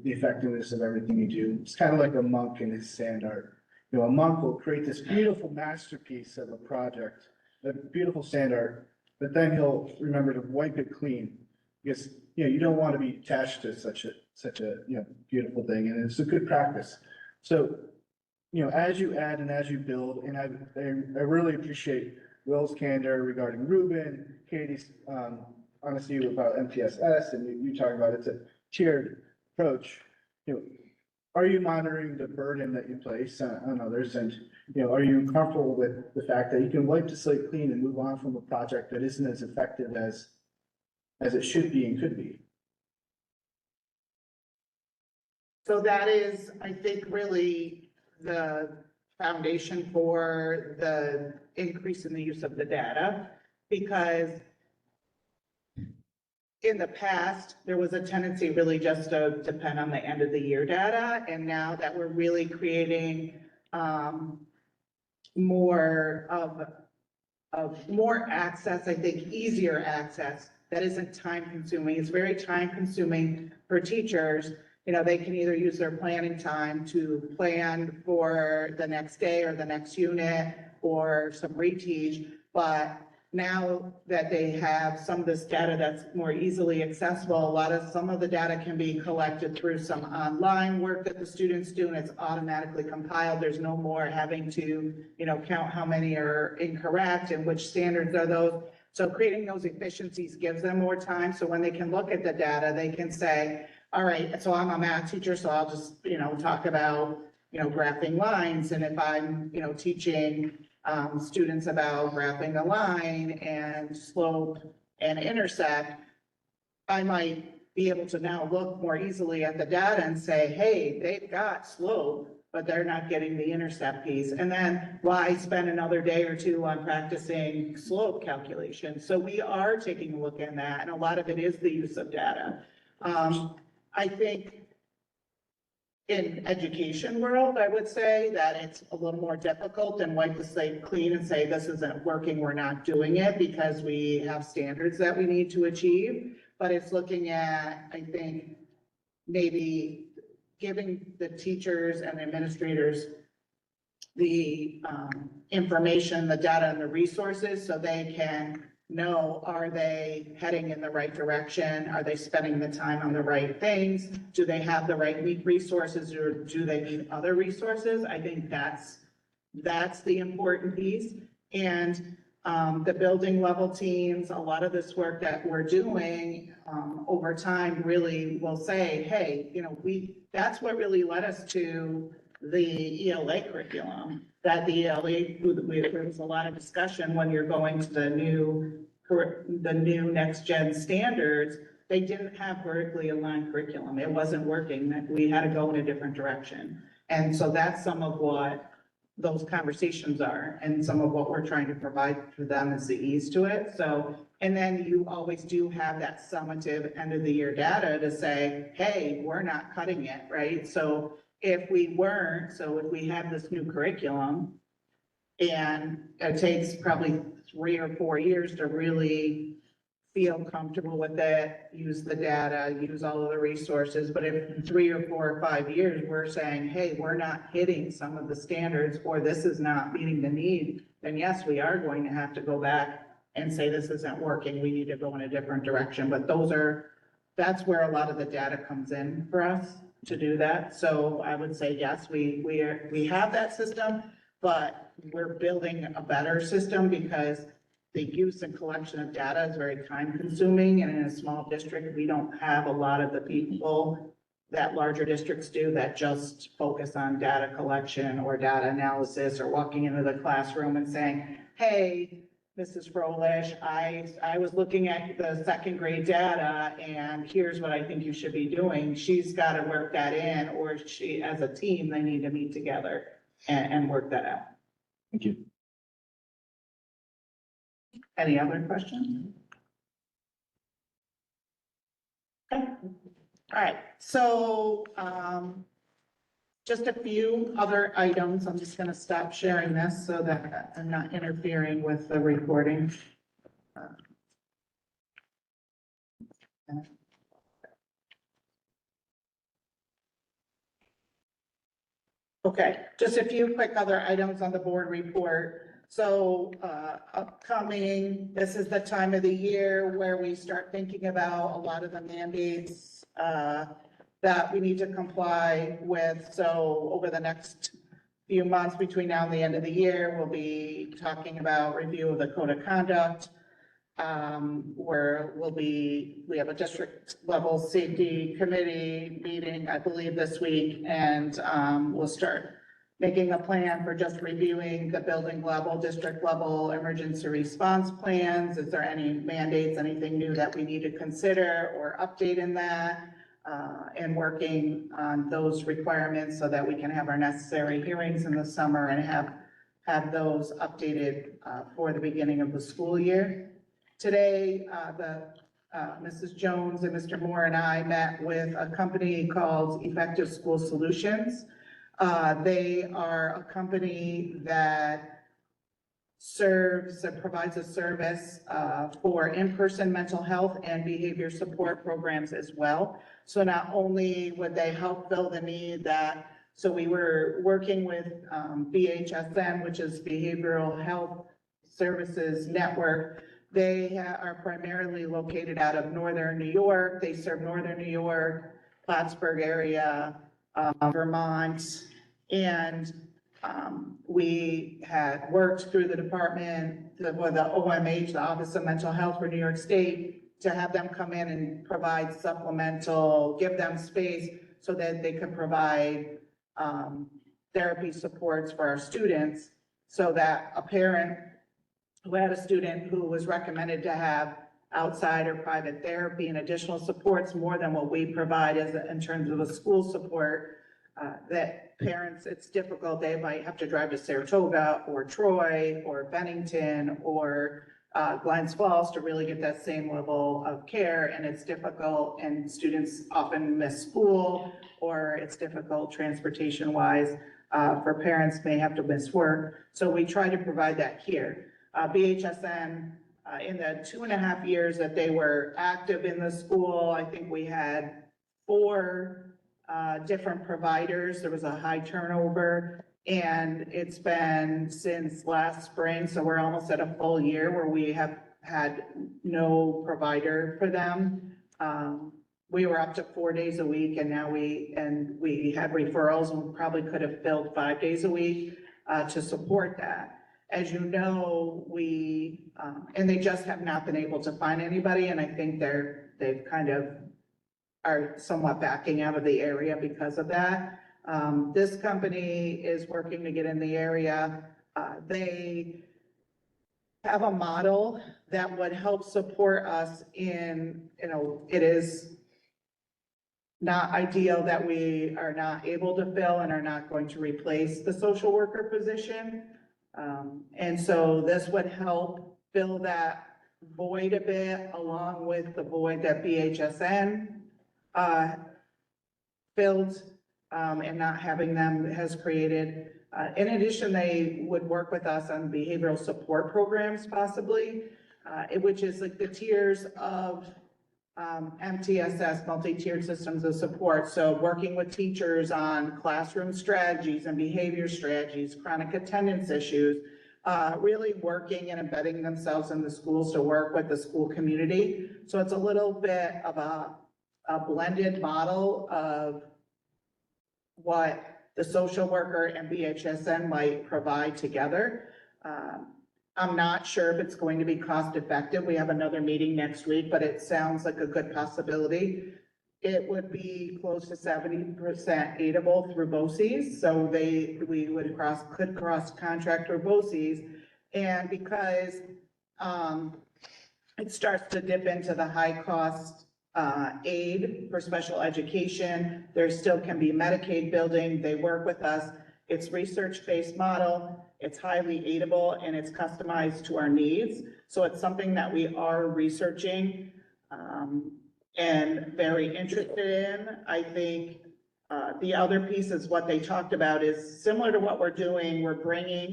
the effectiveness of everything you do? It's kind of like a monk in his sand art. A monk will create this beautiful masterpiece of a project, a beautiful sand art, but then he'll remember to wipe it clean because you don't want to be attached to such a beautiful thing, and it's a good practice. So as you add and as you build, and I really appreciate Will's candor regarding Ruben, Katie's honesty about MTSS, and you talking about it's a tiered approach. Are you monitoring the burden that you place on others, and are you comfortable with the fact that you can wipe the slate clean and move on from a project that isn't as effective as it should be and could be? So that is, I think, really the foundation for the increase in the use of the data, because in the past, there was a tendency really just to depend on the end of the year data. And now that we're really creating more access, I think easier access that isn't time consuming. It's very time consuming for teachers. They can either use their planning time to plan for the next day or the next unit or some reteach, but now that they have some of this data that's more easily accessible, some of the data can be collected through some online work that the students do, and it's automatically compiled. There's no more having to, count how many are incorrect and which standards are those. So creating those efficiencies gives them more time. So when they can look at the data, they can say, all right, so I'm a math teacher, so I'll just, talk about, graphing lines. And if I'm, teaching students about graphing a line and slope and intercept, I might be able to now look more easily at the data and say, hey, they've got slope, but they're not getting the intercept piece. And then why spend another day or two on practicing slope calculation? So we are taking a look at that, and a lot of it is the use of data. I think in education world, I would say that it's a little more difficult than wipe the slate clean and say, this isn't working, we're not doing it, because we have standards that we need to achieve. But it's looking at, I think, maybe giving the teachers and administrators the information, the data, and the resources so they can know, are they heading in the right direction? Are they spending the time on the right things? Do they have the right resources, or do they need other resources? I think that's the important piece. And the building level teams, a lot of this work that we're doing over time really will say, hey, that's what really led us to the ELA curriculum. That the ELA, there was a lot of discussion when you're going to the new next gen standards. They didn't have vertically aligned curriculum. It wasn't working. We had to go in a different direction. And so that's some of what those conversations are, and some of what we're trying to provide for them is the ease to it. So, and then you always do have that summative end of the year data to say, hey, we're not cutting it, right? So if we have this new curriculum and it takes probably 3 or 4 years to really feel comfortable with it, use the data, use all of the resources. But if in 3 or 4 or 5 years, we're saying, hey, we're not hitting some of the standards, or this is not meeting the need, then yes, we are going to have to go back and say, this isn't working. We need to go in a different direction. But that's where a lot of the data comes in for us to do that. So I would say, yes, we have that system, but we're building a better system because the use and collection of data is very time consuming. And in a small district, we don't have a lot of the people that larger districts do that just focus on data collection or data analysis, or walking into the classroom and saying, hey, Mrs. Froelich, I was looking at the second grade data and here's what I think you should be doing. She's got to work that in, or she, as a team, they need to meet together and work that out. Thank you. Any other questions? Okay. All right, so just a few other items. I'm just going to stop sharing this so that I'm not interfering with the recording. Okay, just a few quick other items on the board report. So upcoming, this is the time of the year where we start thinking about a lot of the mandates that we need to comply with. So over the next few months between now and the end of the year, we'll be talking about review of the code of conduct, where we have a district level safety committee meeting, I believe this week, and we'll start making a plan for just reviewing the building level, district level emergency response plans. Is there any mandates, anything new that we need to consider or update in that? And working on those requirements so that we can have our necessary hearings in the summer and have those updated for the beginning of the school year. Today, Mrs. Jones and Mr. Moore and I met with a company called Effective School Solutions. They are a company that serves and provides a service for in-person mental health and behavior support programs as well. So not only would they help fill the need so we were working with BHSM, which is Behavioral Health Services Network. They are primarily located out of northern New York. They serve northern New York, Plattsburgh area, Vermont. And we had worked through the department, with the OMH, the Office of Mental Health for New York State, to have them come in and provide supplemental, give them space so that they could provide therapy supports for our students, so that a parent who had a student who was recommended to have outside or private therapy and additional supports more than what we provide as in terms of a school support, that parents, it's difficult. They might have to drive to Saratoga or Troy or Bennington or Glens Falls to really get that same level of care. And it's difficult, and students often miss school, or it's difficult transportation wise. For parents may have to miss work. So we try to provide that here. BHSN, in the 2.5 years that they were active in the school, I think we had 4 different providers. There was a high turnover, and it's been since last spring, so we're almost at a full year where we have had no provider for them. We were up to 4 days a week, and now we had referrals, and we probably could have filled 5 days a week to support that. As you know, and they just have not been able to find anybody, and I think they've kind of are somewhat backing out of the area because of that. This company is working to get in the area. They have a model that would help support us in, it is not ideal that we are not able to fill and are not going to replace the social worker position. And so this would help fill that void a bit, along with the void that BHSN filled, and not having them has created. In addition, they would work with us on behavioral support programs possibly, which is like the tiers of MTSS, multi-tiered systems of support. So working with teachers on classroom strategies and behavior strategies, chronic attendance issues, really working and embedding themselves in the schools to work with the school community. So it's a little bit of a blended model of what the social worker and BHSN might provide together. I'm not sure if it's going to be cost effective. We have another meeting next week, but it sounds like a good possibility. It would be close to 70% aidable through BOCES. So we could cross contract through BOCES. And because it starts to dip into the high cost aid for special education, there still can be Medicaid building. They work with us. It's research-based model. It's highly aidable, and it's customized to our needs. So it's something that we are researching and very interested in. I think the other piece is what they talked about is similar to what we're doing. We're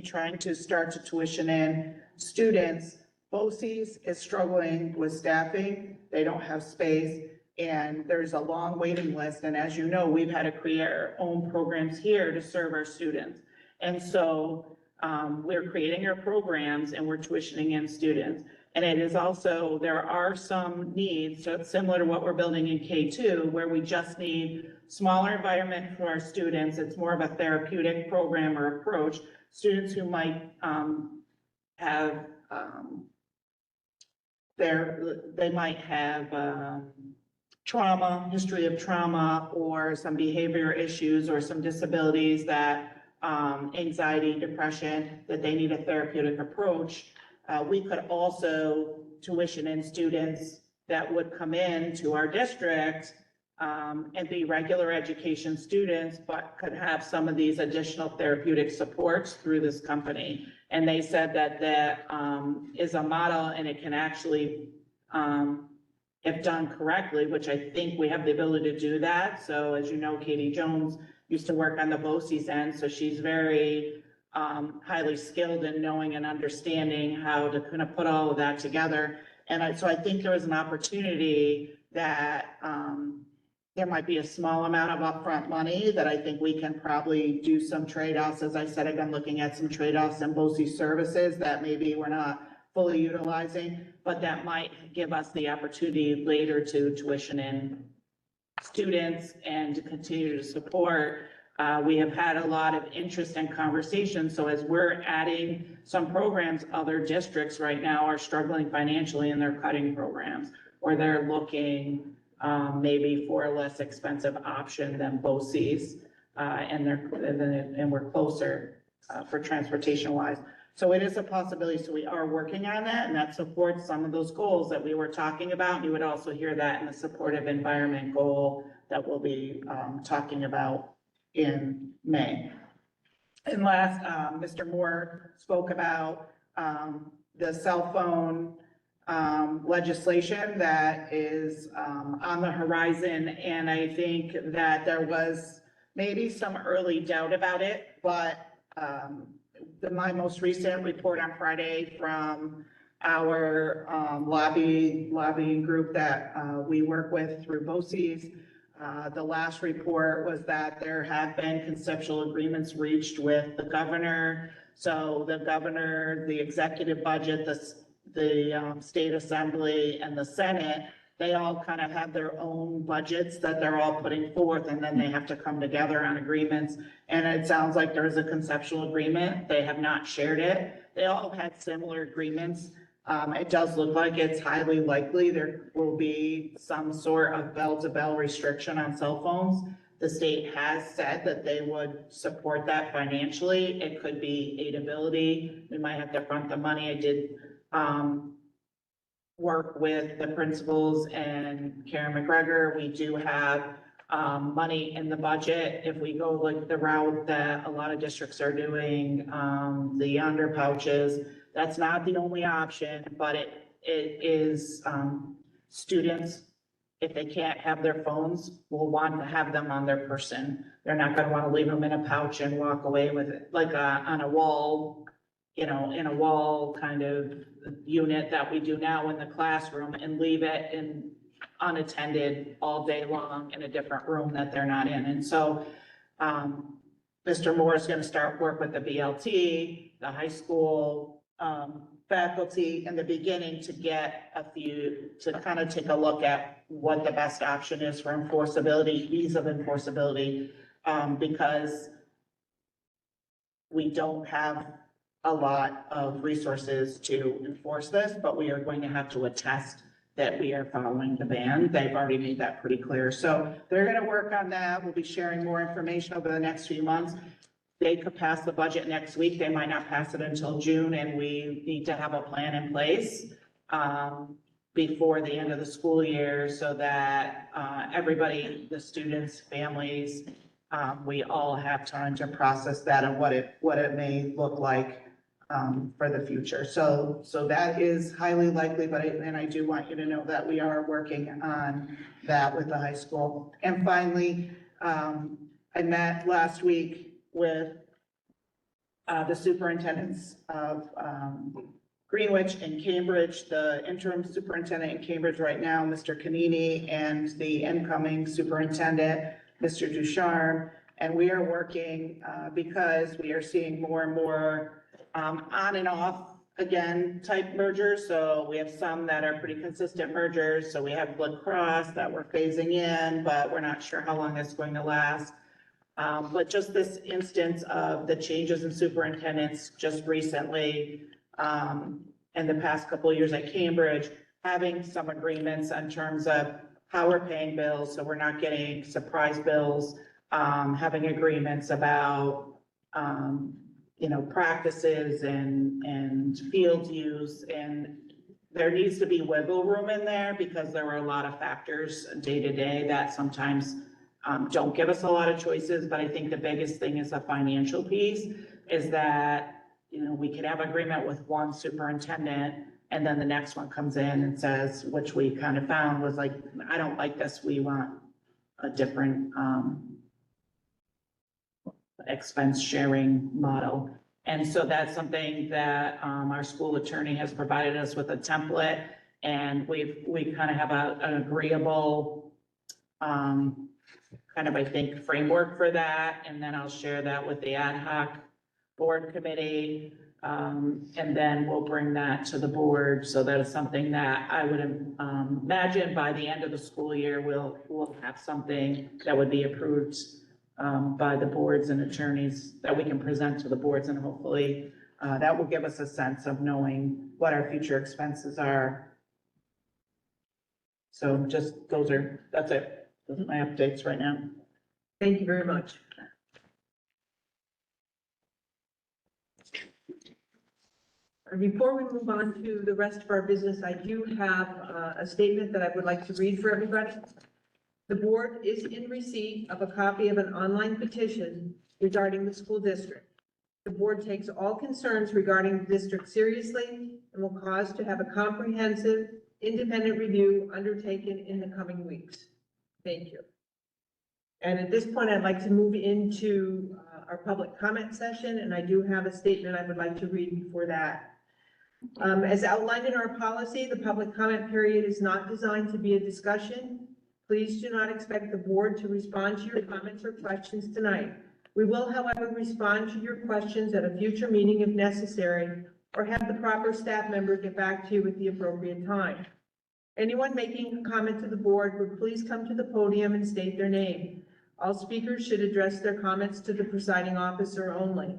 trying to start to tuition in students. BOCES is struggling with staffing. They don't have space, and there's a long waiting list. And as you know, we've had to create our own programs here to serve our students. And so we're creating our programs and we're tuitioning in students. And it is also, there are some needs, so it's similar to what we're building in K2, where we just need smaller environment for our students. It's more of a therapeutic program or approach. Students who might have, they might have trauma, history of trauma, or some behavior issues or some disabilities that anxiety, depression, that they need a therapeutic approach. We could also tuition in students that would come in to our district and be regular education students, but could have some of these additional therapeutic supports through this company. And they said that that is a model, and it can actually, if done correctly, which I think we have the ability to do that. So as you know, Katie Jones used to work on the BOCES end, so she's very highly skilled in knowing and understanding how to kind of put all of that together. And so I think there is an opportunity that there might be a small amount of upfront money that I think we can probably do some trade-offs. As I said, I've been looking at some trade-offs in BOCE services that maybe we're not fully utilizing, but that might give us the opportunity later to tuition in students and to continue to support. We have had a lot of interest and conversation. So as we're adding some programs, other districts right now are struggling financially and they're cutting programs, or they're looking maybe for a less expensive option than BOCES, and we're closer for transportation wise. So it is a possibility. So we are working on that, and that supports some of those goals that we were talking about. You would also hear that in the supportive environment goal that we'll be talking about in May. And last, Mr. Moore spoke about the cell phone legislation that is on the horizon. And I think that there was maybe some early doubt about it, but my most recent report on Friday from our lobbying group that we work with through BOCES, the last report was that there have been conceptual agreements reached with the governor. So the governor, the executive budget, the state assembly and the Senate, they all kind of have their own budgets that they're all putting forth, and then they have to come together on agreements. And it sounds like there is a conceptual agreement. They have not shared it. They all had similar agreements. It does look like it's highly likely there will be some sort of bell-to-bell restriction on cell phones. The state has said that they would support that financially. It could be aidability. We might have to front the money. I did work with the principals and Karen McGregor. We do have money in the budget if we go like the route that a lot of districts are doing, the yonder pouches. That's not the only option, but it is students, if they can't have their phones, will want to have them on their person. They're not going to want to leave them in a pouch and walk away with it like on a wall, you know, in a wall kind of unit that we do now in the classroom, and leave it in unattended all day long in a different room that they're not in. And so Mr. Moore is going to start work with the BLT, the high school faculty in the beginning to get to kind of take a look at what the best option is for enforceability, ease of enforceability, because we don't have a lot of resources to enforce this, but we are going to have to attest that we are following the ban. They've already made that pretty clear. So they're going to work on that. We'll be sharing more information over the next few months. They could pass the budget next week. They might not pass it until June, and we need to have a plan in place before the end of the school year so that everybody, the students, families, we all have time to process that and what it may look like for the future. So that is highly likely, but I do want you to know that we are working on that with the high school. And finally, I met last week with the superintendents of Greenwich and Cambridge, the interim superintendent in Cambridge right now, Mr. Canini, and the incoming superintendent, Mr. Ducharme. And we are working because we are seeing more and more on and off again type mergers. So we have some that are pretty consistent mergers. So we have Blood Cross that we're phasing in, but we're not sure how long it's going to last. But just this instance of the changes in superintendents just recently, in the past couple of years at Cambridge, having some agreements in terms of how we're paying bills, so we're not getting surprise bills, having agreements about, practices and field use, and there needs to be wiggle room in there because there are a lot of factors day to day that sometimes don't give us a lot of choices. But I think the biggest thing is the financial piece is that, we could have agreement with one superintendent and then the next one comes in and says, which we kind of found was like, I don't like this. We want a different expense sharing model. And so that's something that our school attorney has provided us with a template, and we kind of have an agreeable kind of, I think, framework for that, and then I'll share that with the ad hoc board committee. And then we'll bring that to the board, so that is something that I would imagine by the end of the school year, we'll have something that would be approved by the boards and attorneys that we can present to the boards, and hopefully that will give us a sense of knowing what our future expenses are. So that's it. Those are my updates right now. Thank you very much. Before we move on to the rest of our business, I do have a statement that I would like to read for everybody. The board is in receipt of a copy of an online petition regarding the school district. The board takes all concerns regarding the district seriously and will cause to have a comprehensive, independent review undertaken in the coming weeks. Thank you. And at this point, I'd like to move into our public comment session, and I do have a statement I would like to read before that. As outlined in our policy, the public comment period is not designed to be a discussion. Please do not expect the board to respond to your comments or questions tonight. We will, however, respond to your questions at a future meeting if necessary, or have the proper staff member get back to you at the appropriate time. Anyone making a comment to the board would please come to the podium and state their name. All speakers should address their comments to the presiding officer only.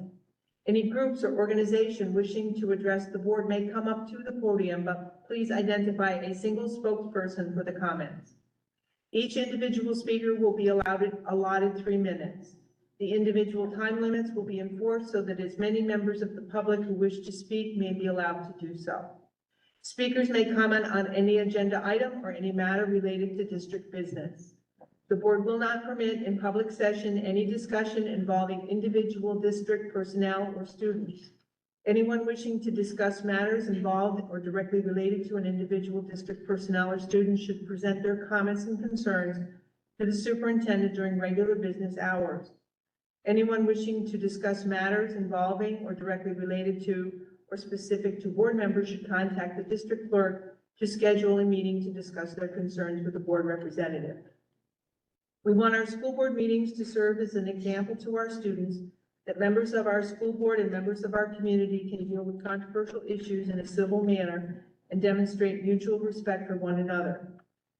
Any groups or organization wishing to address the board may come up to the podium, but please identify a single spokesperson for the comments. Each individual speaker will be allotted 3 minutes. The individual time limits will be enforced so that as many members of the public who wish to speak may be allowed to do so. Speakers may comment on any agenda item or any matter related to district business. The board will not permit in public session any discussion involving individual district personnel or students. Anyone wishing to discuss matters involved or directly related to an individual district personnel or student should present their comments and concerns to the superintendent during regular business hours. Anyone wishing to discuss matters involving or directly related to or specific to board members should contact the district clerk to schedule a meeting to discuss their concerns with the board representative. We want our school board meetings to serve as an example to our students that members of our school board and members of our community can deal with controversial issues in a civil manner and demonstrate mutual respect for one another.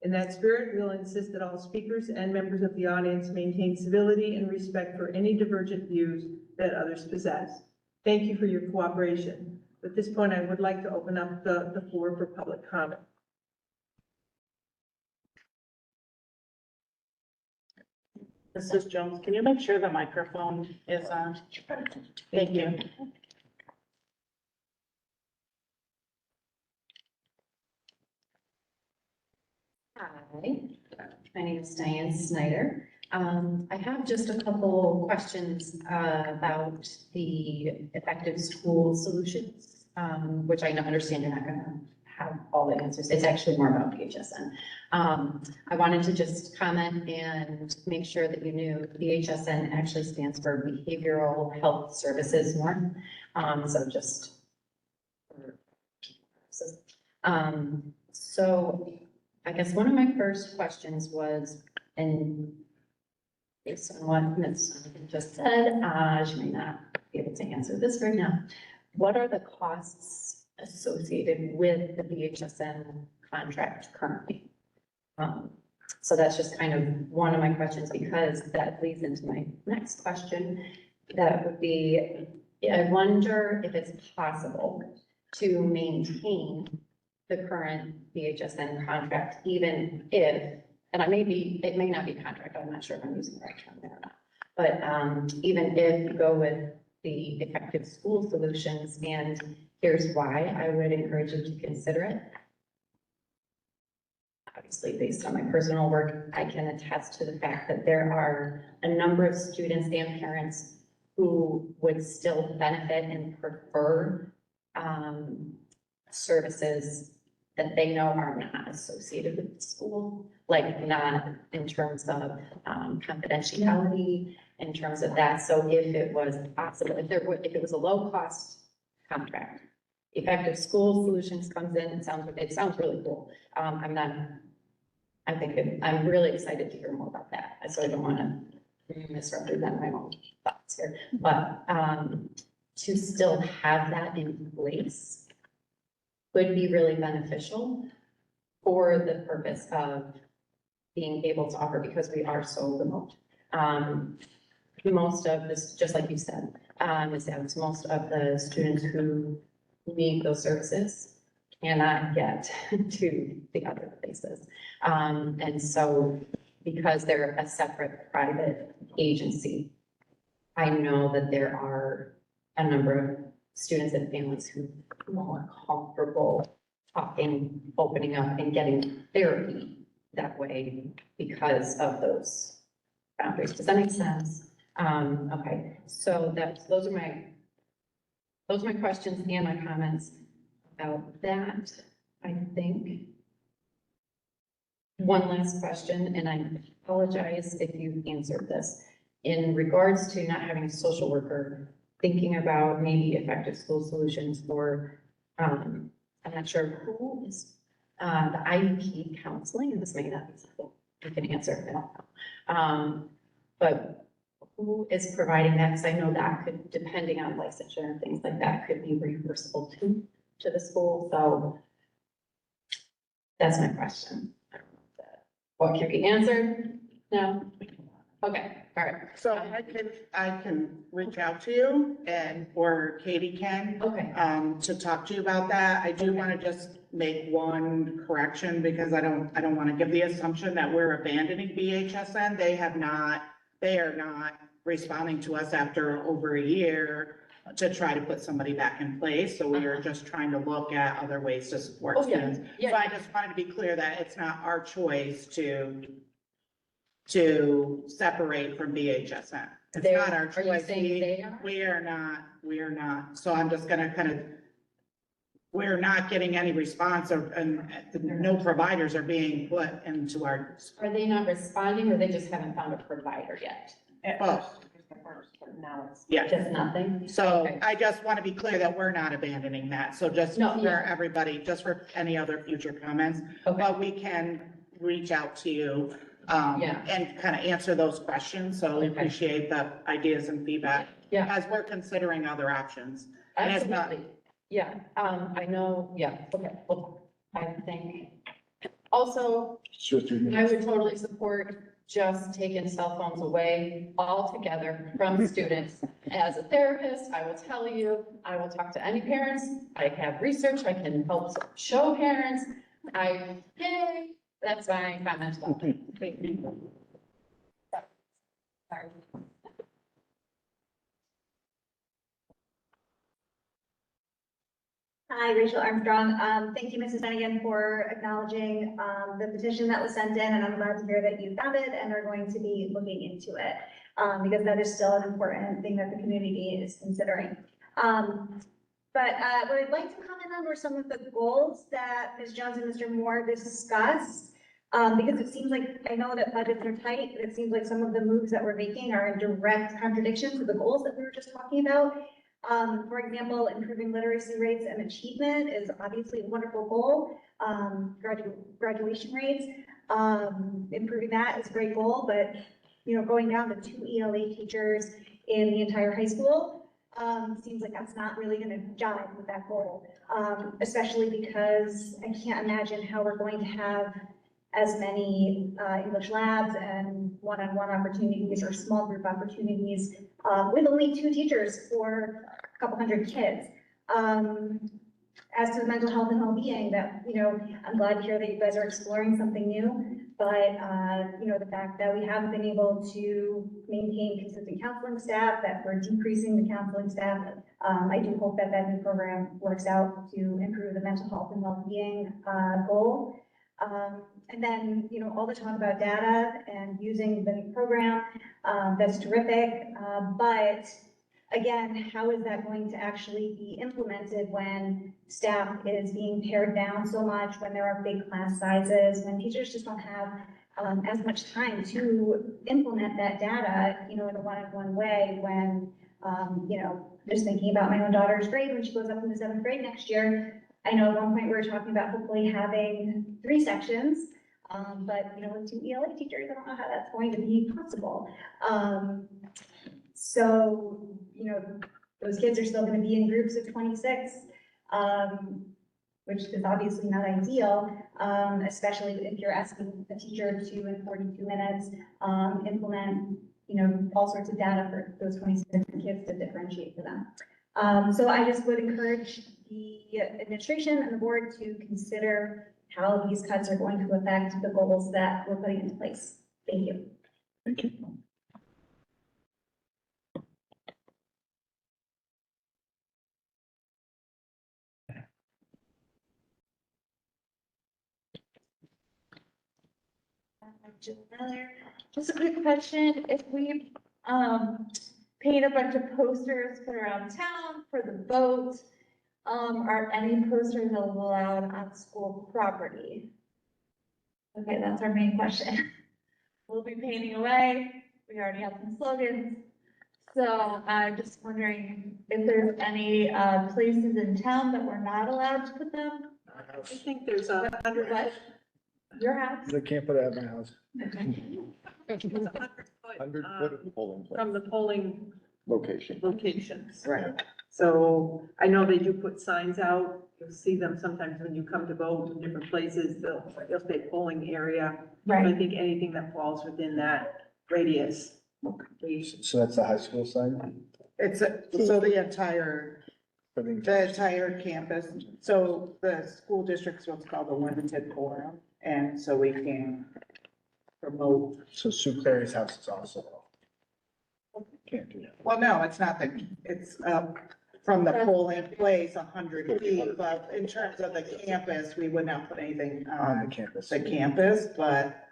In that spirit, we'll insist that all speakers and members of the audience maintain civility and respect for any divergent views that others possess. Thank you for your cooperation. At this point, I would like to open up the floor for public comment. Mrs. Jones, can you make sure the microphone is on? Thank you. Hi, my name is Diane Snyder. I have just a couple questions about the effective school solutions, which I understand you're not going to have all the answers. It's actually more about BHSN. I wanted to just comment and make sure that you knew BHSN actually stands for Behavioral Health Services Norm. So just so I guess one of my first questions was, and based on what Ms. just said, she may not be able to answer this right now. What are the costs associated with the BHSN contract currently? So that's just kind of one of my questions, because that leads into my next question. That would be, I wonder if it's possible to maintain the current BHSN contract, even if, and it may not be contract, I'm not sure if I'm using the right term there or not, but even if you go with the effective school solutions, and here's why I would encourage you to consider it. Obviously, based on my personal work, I can attest to the fact that there are a number of students and parents who would still benefit and prefer services that they know are not associated with the school, like not in terms of confidentiality, in terms of that. So if it was possible, if it was a low-cost contract, effective school solutions comes in, it sounds really cool. I'm not I think I'm really excited to hear more about that. So I don't want to misrepresent my own thoughts here, but, to still have that in place would be really beneficial for the purpose of being able to offer, because we are so remote. Most of this, just like you said, Ms. Adams, most of the students who need those services cannot get to the other places. And so because they're a separate private agency, I know that there are a number of students and families who are more comfortable talking, opening up and getting therapy that way because of those boundaries. Does that make sense? Okay, so those are my questions and my comments about that. I think one last question, and I apologize if you answered this, in regards to not having a social worker, thinking about maybe effective school solutions for, I'm not sure who is, the IEP counseling, and this may not be something you can answer, I don't know. But who is providing that? Because I know that could, depending on licensure and things like that, could be reimbursable to the school. So that's my question. I don't know if that, what can be answered? No? Okay, all right. So I can reach out to you or Katie can, Okay, to talk to you about that. I do want to just make one correction because I don't want to give the assumption that we're abandoning BHSN. They are not responding to us after over a year to try to put somebody back in place. So we are just trying to look at other ways to support Oh, yeah. students. Yeah. So I just wanted to be clear that it's not our choice to separate from BHSN. It's not our are you choice. saying they are? We are not. So I'm just gonna we're not getting any response and no providers are being put into our, Are they not responding or they just haven't found a provider yet? both. Now it's. Yeah. Just nothing? So Okay. I just want to be clear that we're not abandoning that. So just No, for yeah. everybody, just for any other future comments, Okay, but we can reach out to you Yeah. and kind of answer those questions. So we Okay. appreciate the ideas and feedback yeah, as we're considering other options. And it's not- absolutely. Yeah, I know, yeah, okay, well, I think. Also, I would totally support just taking cell phones away altogether from students. As a therapist, I will tell you, I will talk to any parents. I have research, I can help show parents. Yay, that's my comment about it. Sorry. Hi, Rachel Armstrong. Thank you, Mrs. Bennigan, for acknowledging the petition that was sent in, and I'm glad to hear that you found it and are going to be looking into it, because that is still an important thing that the community is considering. But what I'd like to comment on were some of the goals that Ms. Jones and Mr. Moore discussed, because it seems like, I know that budgets are tight, but it seems like some of the moves that we're making are in direct contradiction to the goals that we were just talking about. For example, improving literacy rates and achievement is obviously a wonderful goal. Graduation rates, improving that is a great goal, but, you know, going down to 2 ELA teachers in the entire high school, seems like that's not really gonna jive with that goal. Especially because I can't imagine how we're going to have as many English labs and one-on-one opportunities or small group opportunities with only 2 teachers for a couple hundred kids. As to the mental health and well-being, that, you know, I'm glad to hear that you guys are exploring something new, but, you know, the fact that we haven't been able to maintain consistent counseling staff, that we're decreasing the counseling staff, I do hope that that new program works out to improve the mental health and well-being goal. And then, you know, all the talk about data and using the new program, that's terrific. But again, how is that going to actually be implemented when staff is being pared down so much, when there are big class sizes, when teachers just don't have as much time to implement that data, you know, in a one-on-one way, when, you know, just thinking about my own daughter's grade when she goes up into 7th grade next year. I know at one point we were talking about hopefully having 3 sections, But, you know, with two ELA teachers, I don't know how that's going to be possible. So, you know, those kids are still gonna be in groups of 26, which is obviously not ideal, especially if you're asking a teacher to, in 42 minutes, implement, you know, all sorts of data for those 26 different kids to differentiate for them. So I just would encourage the administration and the board to consider how these cuts are going to affect the goals that we're putting into place. Thank you. Thank you. Just a quick question, if we, paint a bunch of posters, put around town for the vote, are any posters allowed on school property? Okay, that's our main question. We'll be painting away, we already have some slogans. So I'm just wondering if there's any, places in town that we're not allowed to put them? I think there's a hundred, What? Your house? They can't put it at my house. it's 100 foot, 100 foot of polling place from the polling location. locations. Right. So I know they do put signs out. You'll see them sometimes when you come to vote in different places. They'll say polling area. But I think anything that falls within that radius. So that's the high school sign? So the entire, I think- the entire campus, so the school district's what's called a limited forum, and so we can promote. So Sue Clary's house is also. Can't do that. Well, no, it's not it's from the polling place 100 feet, but in terms of the campus, we would not put anything On the on campus. the campus, but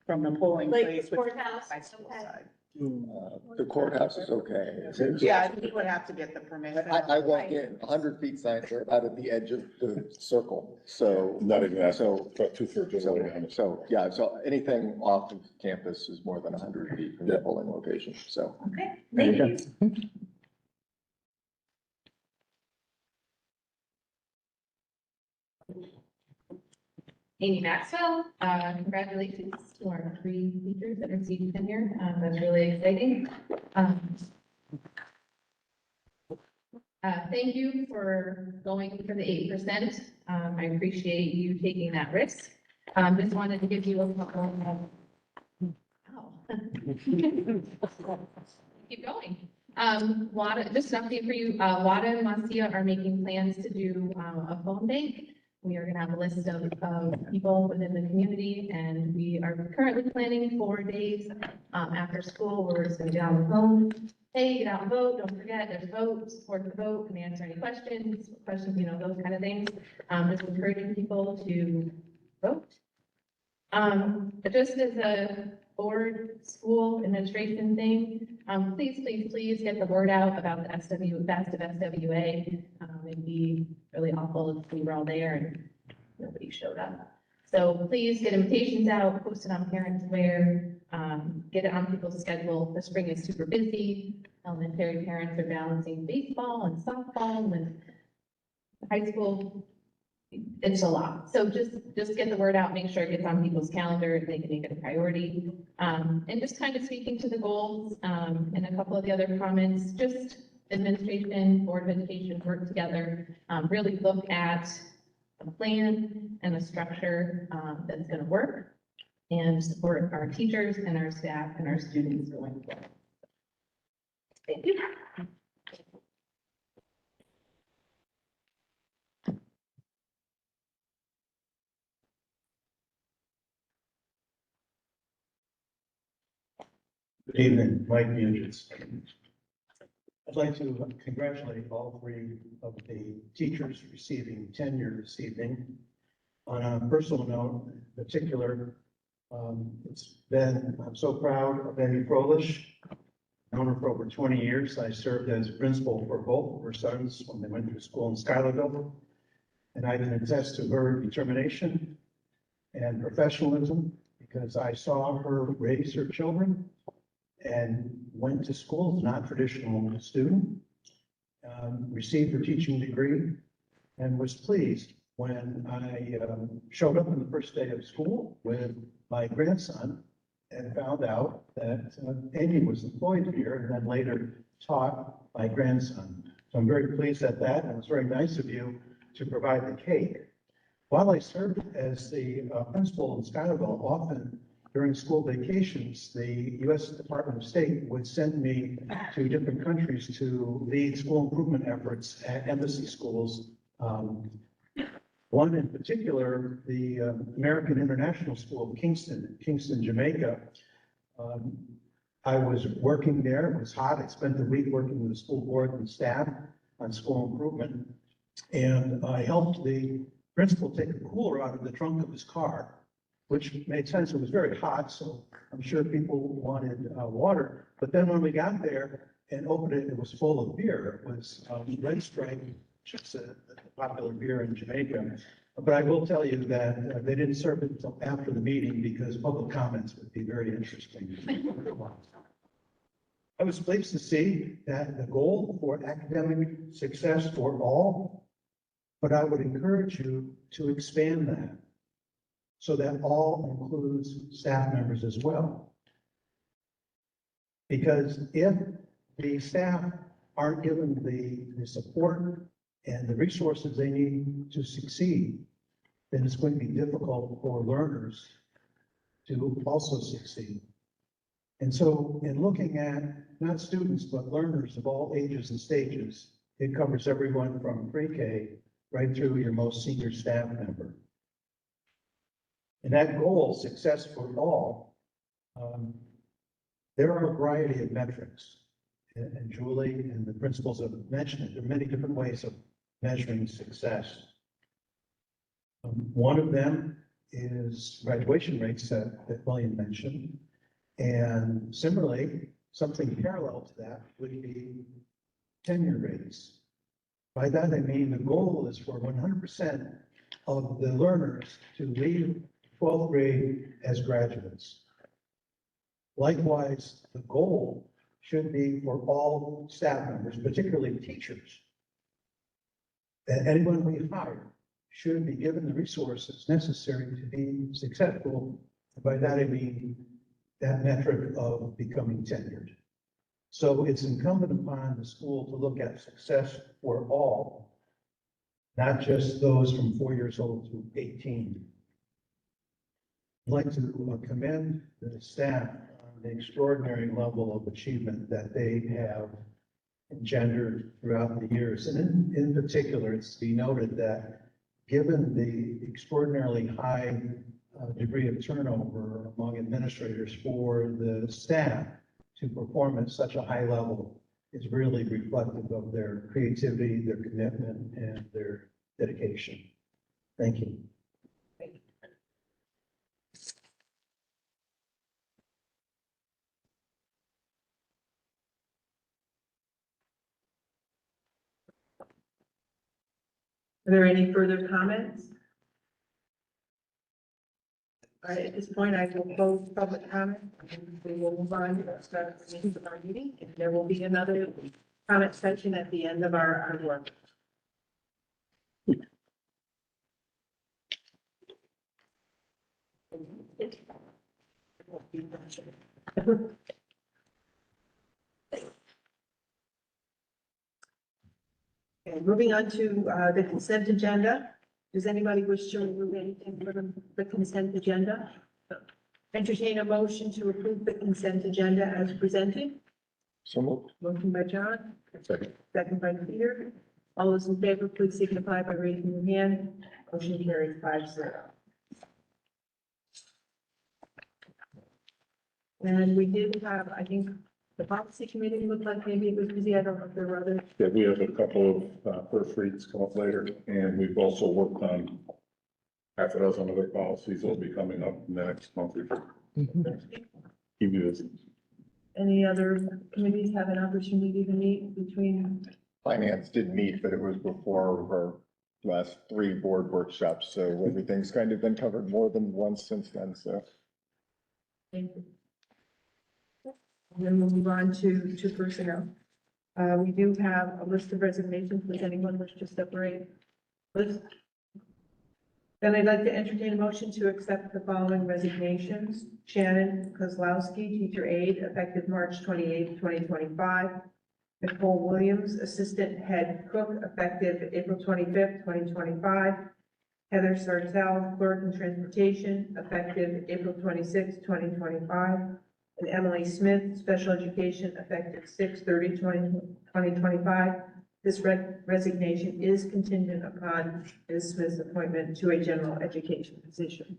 from the polling Like place. the which is courthouse, high school okay. side. The courthouse is okay. Yeah, we would have to get the permission. I walk in, 100 feet signs are out at the edge of the circle, so. Not even that, So, about 2/3 of the way down. so, yeah, so anything off of campus is more than 100 feet from the polling location, so. Okay, There you thank go. you. Amy Maxwell, congratulations to our 3 teachers that received tenure. That's really exciting. Thank you for going for the 8%. I appreciate you taking that risk. Just wanted to give you a couple of, keep going. WADA, just an update for you, WADA and Masia are making plans to do a phone bank. We are gonna have a list of people within the community, and we are currently planning 4 days after school, where we're just gonna get on the phone. Hey, get out and vote, don't forget, there's a vote, support the vote, can answer any questions, you know, those kind of things. Just encouraging people to vote. Just as a board, school administration thing, please get the word out about the best of SWA. It'd be really awful if we were all there and nobody showed up. So please get invitations out, post it on Parents Wear, get it on people's schedule. The spring is super busy. Elementary parents are balancing baseball and softball and high school. It's a lot. So just get the word out, make sure it gets on people's calendar if they can make it a priority. And just kind of speaking to the goals, and a couple of the other comments, just administration, Board of Education work together, really look at a plan and a structure, that's gonna work and support our teachers and our staff and our students going forward. Thank you. Good evening, Mike Mugis. I'd like to congratulate all 3 of the teachers receiving tenure this evening. On a personal note, in particular, I'm so proud of Amy Froelich. I've known her for over 20 years. I served as principal for both of her sons when they went through school in Schuylerville. And I can attest to her determination and professionalism because I saw her raise her children and went to school as a non-traditional student, received her teaching degree, and was pleased when I showed up on the first day of school with my grandson and found out that Amy was employed here and then later taught my grandson. So I'm very pleased at that, and it was very nice of you to provide the cake. While I served as the principal in Schuylerville, often during school vacations, the U.S. Department of State would send me to different countries to lead school improvement efforts at embassy schools. One in particular, the American International School of Kingston, Jamaica. I was working there, it was hot, I spent the week working with the school board and staff on school improvement. And I helped the principal take a cooler out of the trunk of his car, which made sense, it was very hot, so I'm sure people wanted water. But then when we got there and opened it, it was full of beer. It was Red Stripe, which is a popular beer in Jamaica. But I will tell you that they didn't serve it until after the meeting because public comments would be very interesting. I was pleased to see that the goal for academic success for all, but I would encourage you to expand that so that all includes staff members as well. Because if the staff aren't given the support and the resources they need to succeed, then it's going to be difficult for learners to also succeed. And so in looking at not students, but learners of all ages and stages, it covers everyone from pre-K right through your most senior staff member. And that goal, success for all, there are a variety of metrics. And Julie and the principals have mentioned it. There are many different ways of measuring success. One of them is graduation rates that William mentioned. And similarly, something parallel to that would be tenure rates. By that, I mean the goal is for 100% of the learners to leave 12th grade as graduates. Likewise, the goal should be for all staff members, particularly teachers, that anyone we hire should be given the resources necessary to be successful. By that, I mean that metric of becoming tenured. So it's incumbent upon the school to look at success for all, not just those from 4 years old to 18. I'd like to commend the staff on the extraordinary level of achievement that they have engendered throughout the years. And in particular, it's to be noted that given the extraordinarily high degree of turnover among administrators, for the staff to perform at such a high level is really reflective of their creativity, their commitment, and their dedication. Thank you. Are there any further comments? All right, at this point, I will close public comment. We will move on to the start of our meeting, and there will be another comment section at the end of our work. Okay, moving on to the consent agenda. Does anybody wish to remove anything from the consent agenda? Entertain a motion to approve the consent agenda as presented. So moved. Motion by John, Second. second by Peter. All those in favor, please signify by raising your hand. Motion carries 5-0. And we did have, I think, the policy committee looked like maybe it was busy. I don't know if there were others. Yeah, we have a couple of first reads come up later, and we've also worked on half a dozen other policies that will be coming up in the next month or two. Keep you busy. Any other committees have an opportunity to meet between? Finance did meet, but it was before our last 3 board workshops, so everything's kind of been covered more than once since then, so. Thank you. And then we'll move on to personnel. We do have a list of resignations. Does anyone wish to separate list? Then I'd like to entertain a motion to accept the following resignations. Shannon Kozlowski, teacher aide, effective March 28, 2025. Nicole Williams, assistant head cook, effective April 25th, 2025. Heather Sartell, clerk in transportation, effective April 26, 2025. And Emily Smith, special education, effective 6/30/2025. This resignation is contingent upon Ms. Smith's appointment to a general education position.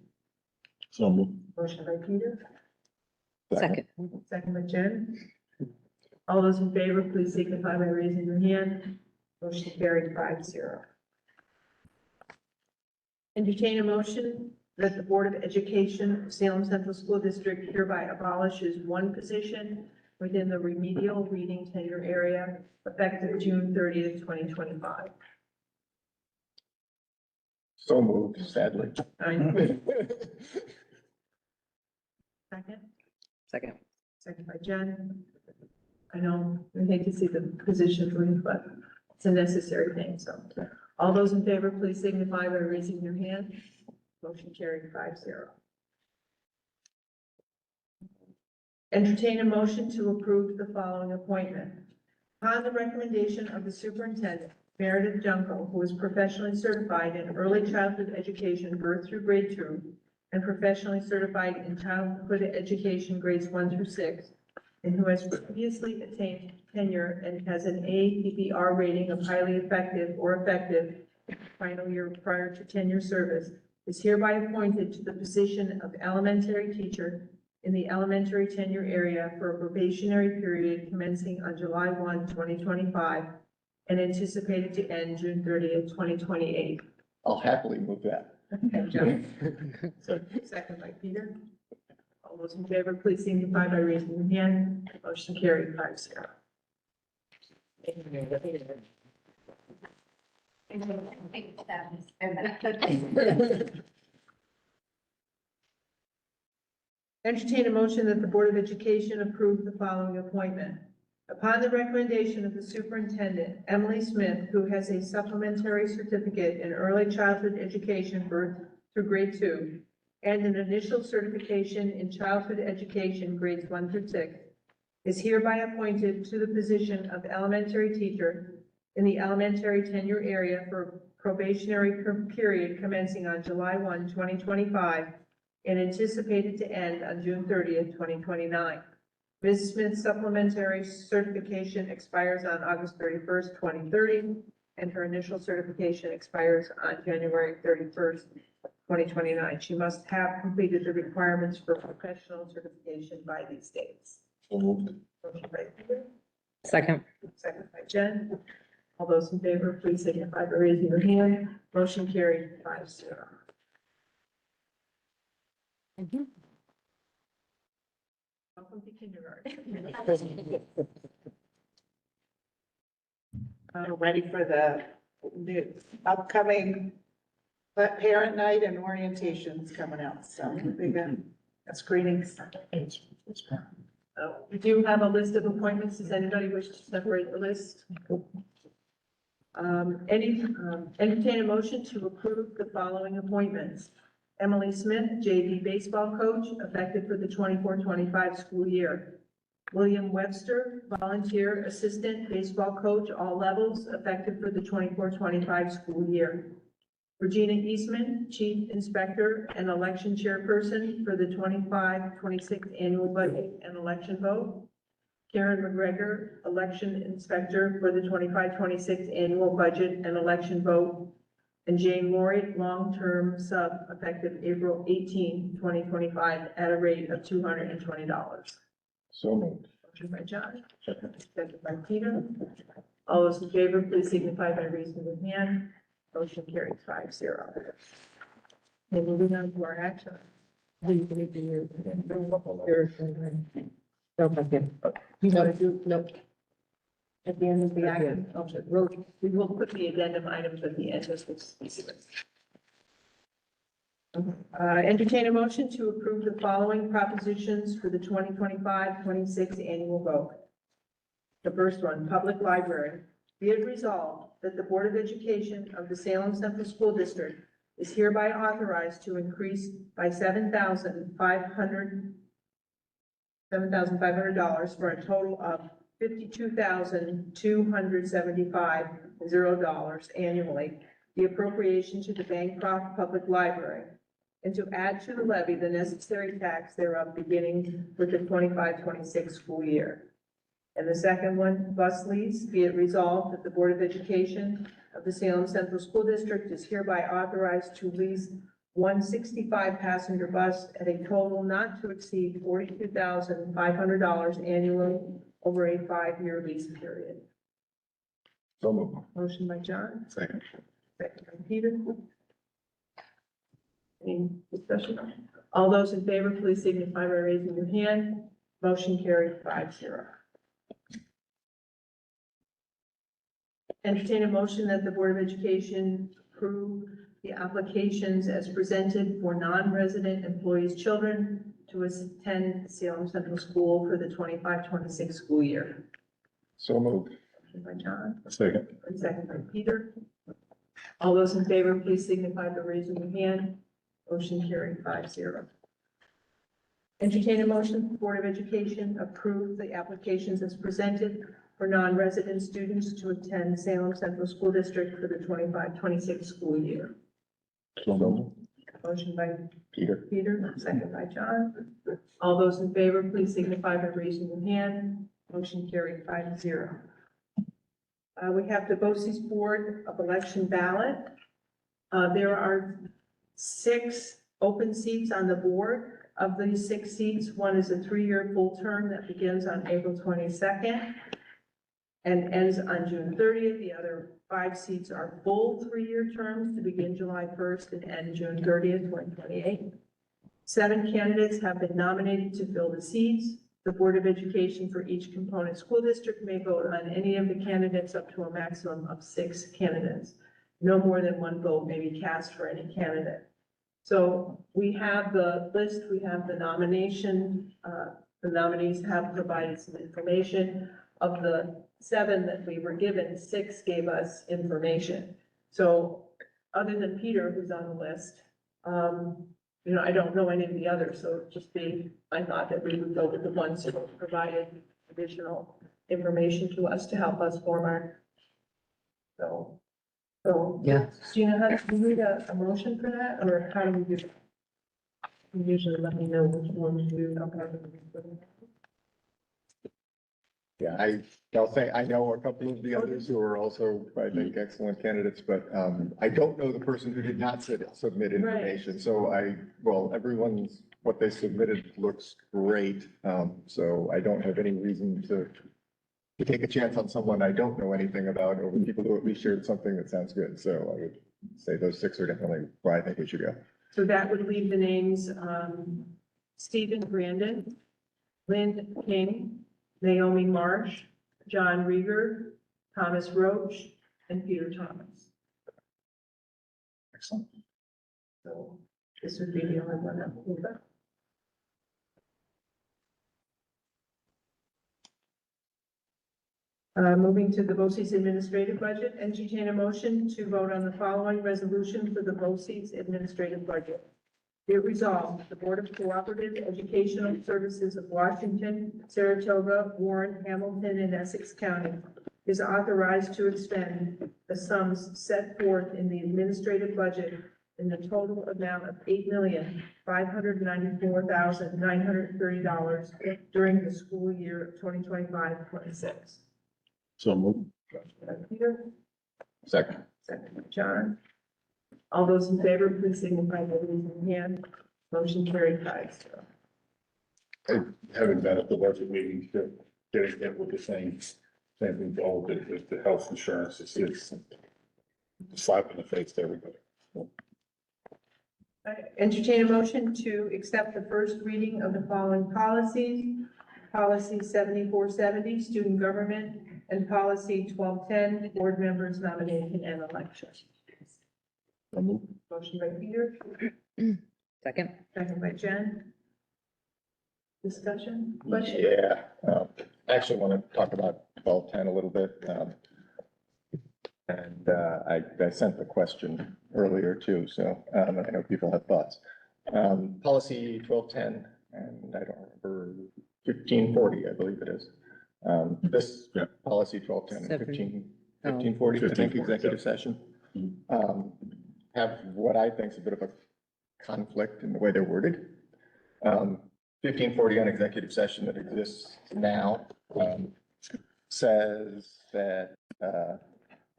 So moved. Motion by Peter, Second. second by Jen. All those in favor, please signify by raising your hand. Motion carried 5-0. Entertain a motion that the Board of Education of Salem Central School District hereby abolishes one position within the remedial reading tenure area effective June 30th, 2025. So moved, sadly. Second, Second. second by Jen. I know, we hate to see the position leave, but it's a necessary thing, so. All those in favor, please signify by raising your hand. Motion carried 5-0. Entertain a motion to approve the following appointment. Upon the recommendation of the superintendent, Meredith Junko, who is professionally certified in early childhood education, birth through grade 2, and professionally certified in childhood education, grades 1 through 6, and who has previously attained tenure and has an APPR rating of highly effective or effective in the final year prior to tenure service, is hereby appointed to the position of elementary teacher in the elementary tenure area for a probationary period commencing on July 1, 2025, and anticipated to end June 30th, 2028. I'll happily move that. Okay, John. So, second by Peter. All those in favor, please signify by raising your hand. Motion carried 5-0. Entertain a motion that the Board of Education approve the following appointment. Upon the recommendation of the superintendent, Emily Smith, who has a supplementary certificate in early childhood education birth through grade 2, and an initial certification in childhood education grades 1 through 6, is hereby appointed to the position of elementary teacher in the elementary tenure area for a probationary period commencing on July 1, 2025, and anticipated to end on June 30th, 2029. Ms. Smith's supplementary certification expires on August 31st, 2030, and her initial certification expires on January 31st, 2029. She must have completed the requirements for professional certification by these dates. So moved. Motion by Peter, Second. second by Jen. All those in favor, please signify by raising your hand. Motion carried 5-0. Welcome to kindergarten. Ready for the upcoming parent night and orientations coming up, so we got screenings. We do have a list of appointments. Does anybody wish to separate the list? Entertain a motion to approve the following appointments. Emily Smith, JV baseball coach, effective for the 24-25 school year. William Webster, volunteer assistant baseball coach, all levels, effective for the 24-25 school year. Regina Eastman, chief inspector and election chairperson for the 25-26 annual budget and election vote. Karen McGregor, election inspector for the 25-26 annual budget and election vote. And Jane Laurie, long-term sub, effective April 18, 2025, at a rate of $220. So moved. Motion by John, second by Peter. All those in favor, please signify by raising your hand. Motion carries 5-0. And moving on to our action. You want to do, nope. At the end of the action, we will put the addendum items at the end of this. Entertain a motion to approve the following propositions for the 2025-26 annual vote. The first one, public library. Be it resolved that the Board of Education of the Salem Central School District is hereby authorized to increase by $7,500 for a total of $52,275 annually, the appropriation to the Bancroft Public Library, and to add to the levy the necessary tax thereof beginning with the 25-26 school year. And the second one, bus lease, be it resolved that the Board of Education of the Salem Central School District is hereby authorized to lease one 65-passenger bus at a total not to exceed $42,500 annually over a 5-year lease period. So moved. Motion by John, Second. second by Peter. Any discussion? All those in favor, please signify by raising your hand. Motion carried 5-0. Entertain a motion that the Board of Education approve the applications as presented for non-resident employees' children to attend Salem Central School for the 25-26 school year. So moved. Motion by John, Second. and second by Peter. All those in favor, please signify by raising your hand. Motion carried 5-0. Entertain a motion, the Board of Education approve the applications as presented for non-resident students to attend Salem Central School District for the 25-26 school year. So moved. Motion by Peter. Peter, second by John. All those in favor, please signify by raising your hand. Motion carried 5-0. We have the BOCES Board of Election ballot. There are 6 open seats on the board. Of these 6 seats, one is a 3-year full term that begins on April 22nd and ends on June 30th. The other 5 seats are full 3-year terms to begin July 1st and end June 30th, 2028. 7 candidates have been nominated to fill the seats. The Board of Education for each component school district may vote on any of the candidates up to a maximum of 6 candidates. No more than 1 vote may be cast for any candidate. So we have the list, we have the nomination, the nominees have provided some information. Of the 7 that we were given, 6 gave us information. So other than Peter, who's on the list, I don't know any of the others, so it'd just be, I thought that we would go with the ones who provided additional information to us to help us form our, so, Yeah. Gina, how do you need a motion for that, or how do we do it? You usually let me know which one to do. Yeah, I'll say, I know a couple of the others who are also, I think, excellent candidates, but I don't know the person who did not submit information. So everyone's, what they submitted looks great. So I don't have any reason to take a chance on someone I don't know anything about, over people who at least shared something that sounds good. So I would say those 6 are definitely where I think we should go. So that would leave the names, Stephen Brandon, Lynn King, Naomi Marsh, John Rieger, Thomas Roach, and Peter Thomas. Excellent. So this would be the only one that will go. Moving to the BOCES administrative budget, entertain a motion to vote on the following resolution for the BOCES administrative budget. Be it resolved, the Board of Cooperative Educational Services of Washington, Saratoga, Warren, Hamilton, and Essex County is authorized to expend the sums set forth in the administrative budget in the total amount of $8,594,930 during the school year 2025-26. So moved. Peter, Second. second by John. All those in favor, please signify by raising your hand. Motion carried 5-0. Having been at the budget meeting, getting hit with the same thing, all of it, with the health insurance, it's a slap in the face to everybody. Entertain a motion to accept the first reading of the following policies. Policy 7470, student government, and policy 1210, board members nomination and election. Motion by Peter, Second. second by Jen. Discussion, question? Yeah, I actually want to talk about 1210 a little bit. And I sent the question earlier too, so I know people have thoughts. Policy 1210, and I don't remember, 1540, I believe it is. This policy 1210 and 1540, I think, 1540, executive session, have what I think is a bit of a conflict in the way they're worded. 1540 on executive session that exists now says that,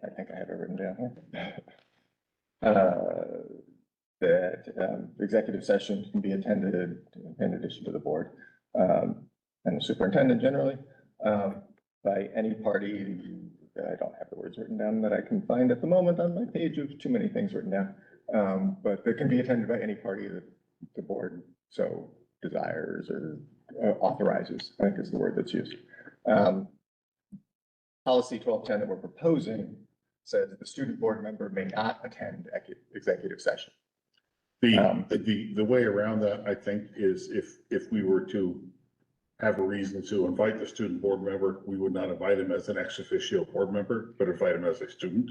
I think I have it written down here. That executive session can be attended in addition to the board and the superintendent generally by any party. I don't have the words written down that I can find at the moment on my page of too many things written down. But it can be attended by any party that the board so desires or authorizes, I think is the word that's used. Policy 1210 that we're proposing says that the student board member may not attend executive session. The way around that, I think, is if we were to have a reason to invite the student board member, we would not invite him as an ex officio board member, but invite him as a student.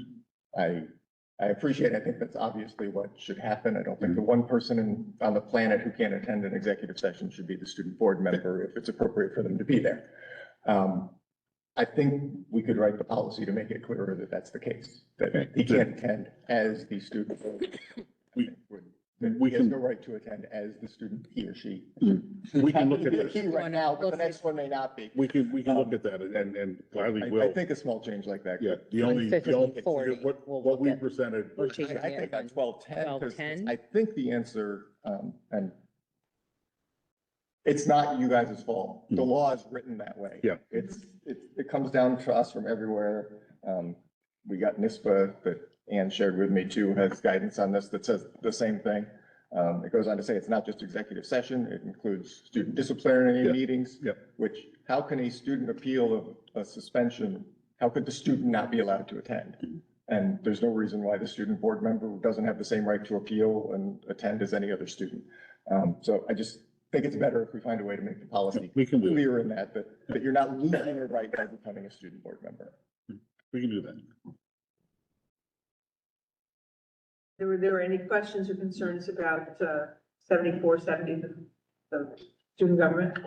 I appreciate, I think that's obviously what should happen. I don't think the one person on the planet who can't attend an executive session should be the student board member if it's appropriate for them to be there. I think we could write the policy to make it clearer that that's the case, that he can't attend as the student. He has no right to attend as the student, he or she. We can look at this. He right now, but the next one may not be. We can look at that and gladly will. I think a small change like that. Yeah, what we presented. I think on 1210, because I think the answer, and it's not you guys' fault. The law is written that way. Yeah. It comes down to us from everywhere. We got NISBA that Ann shared with me too, has guidance on this that says the same thing. It goes on to say it's not just executive session, it includes student disciplinary meetings. Which, how can a student appeal of a suspension, how could the student not be allowed to attend? And there's no reason why the student board member doesn't have the same right to appeal and attend as any other student. So I just think it's better if we find a way to make the policy clear in that you're not losing your right by becoming a student board member. We can do that. Were there any questions or concerns about 7470, the student government?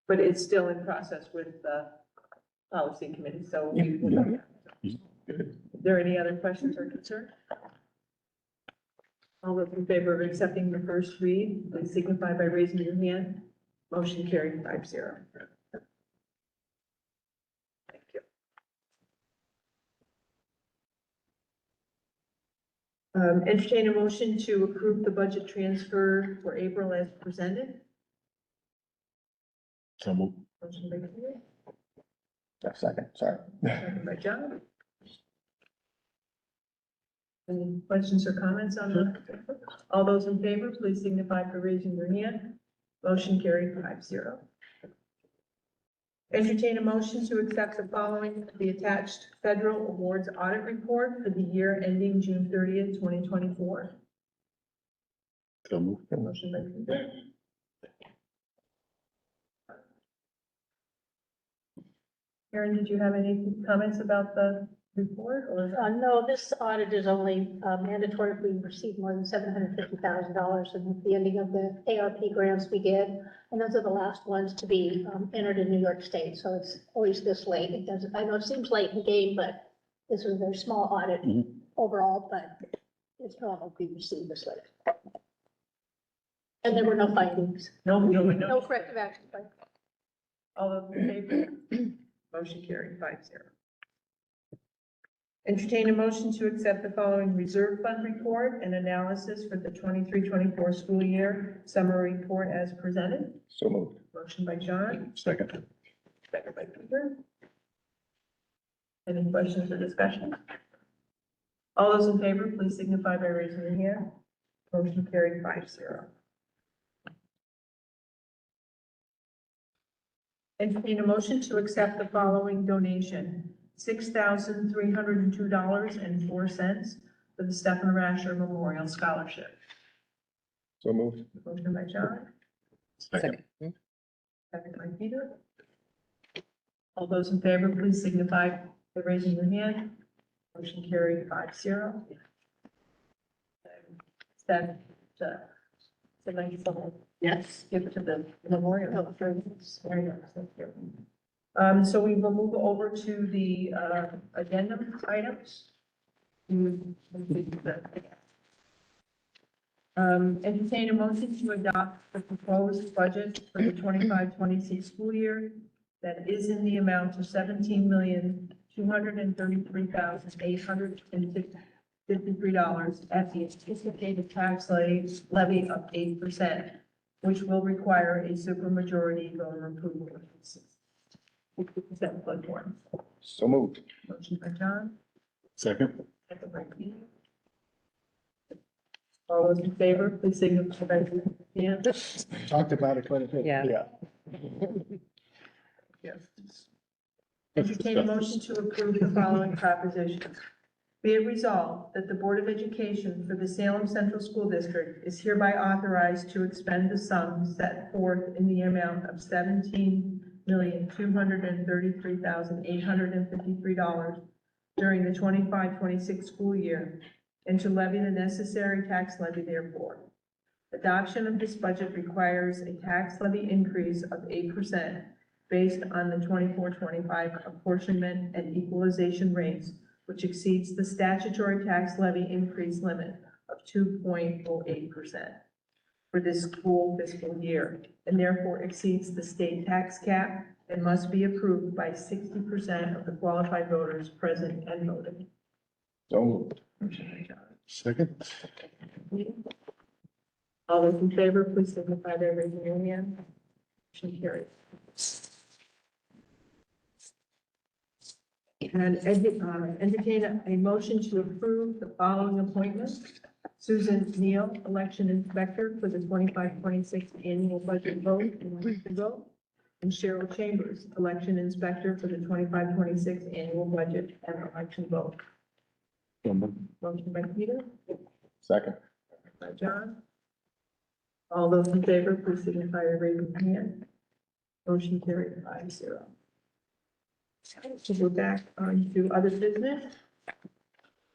But it's still in process with the policy committee, so. Are there any other questions or concerns? All those in favor of accepting the first read, please signify by raising your hand. Motion carried 5-0. Thank you. Entertain a motion to approve the budget transfer for April as presented. So move. Motion by Peter, Second, sorry. second by John. Any questions or comments on that? All those in favor, please signify by raising your hand. Motion carried 5-0. Entertain a motion to accept the following, the attached federal awards audit report for the year ending June 30th, 2024. So move. Motion by Peter. Karen, did you have any comments about the report or? No, this audit is only mandatory if we receive more than $750,000 and the ending of the ARP grants we get. And those are the last ones to be entered in New York State. So it's always this late. It doesn't, I know it seems late in the game, but this was a very small audit overall, but it's normal we receive this late. And there were no findings. No corrective action. All those in favor? Motion carried 5-0. Entertain a motion to accept the following reserve fund report and analysis for the 23-24 school year summary report as presented. So moved. Motion by John, Second. second by Peter. Any questions or discussion? All those in favor, please signify by raising your hand. Motion carried 5-0. Entertain a motion to accept the following donation, $6,302.04 for the Stephen Rasher Memorial Scholarship. So moved. Motion by John, Second. second by Peter. All those in favor, please signify by raising your hand. Motion carried 5-0. That, the nice little, Yes. give it to the memorial. Very nice. Thank you. So we will move over to the, addendum items. Entertain a motion to adopt the proposed budget for the 25-26 school year that is in the amount of $17,233,853 at the anticipated tax levy of 8%, which will require a supermajority voter approval. 50% blood form. So moved. Motion by John, Second? second by Peter. All those in favor, please signify by raising your hand. Talked about it quite a bit. Yeah. Yes. Entertain a motion to approve the following propositions. Be it resolved that the Board of Education for the Salem Central School District is hereby authorized to expend the sum set forth in the amount of $17,233,853 during the 25-26 school year, and to levy the necessary tax levy therefore. Adoption of this budget requires a tax levy increase of 8% based on the 24-25 apportionment and equalization rates, which exceeds the statutory tax levy increase limit of 2.08% for this school fiscal year, and therefore exceeds the state tax cap and must be approved by 60% of the qualified voters present and voting. So moved. Second? All those in favor, please signify by raising your hand. Motion carries. And entertain a motion to approve the following appointments. Susan Neal, election inspector for the 25-26 annual budget vote and election vote. And Cheryl Chambers, election inspector for the 25-26 annual budget and election vote. Motion by Peter, Second. by John. All those in favor, please signify by raising your hand. Motion carried 5-0. So we're back on to other business.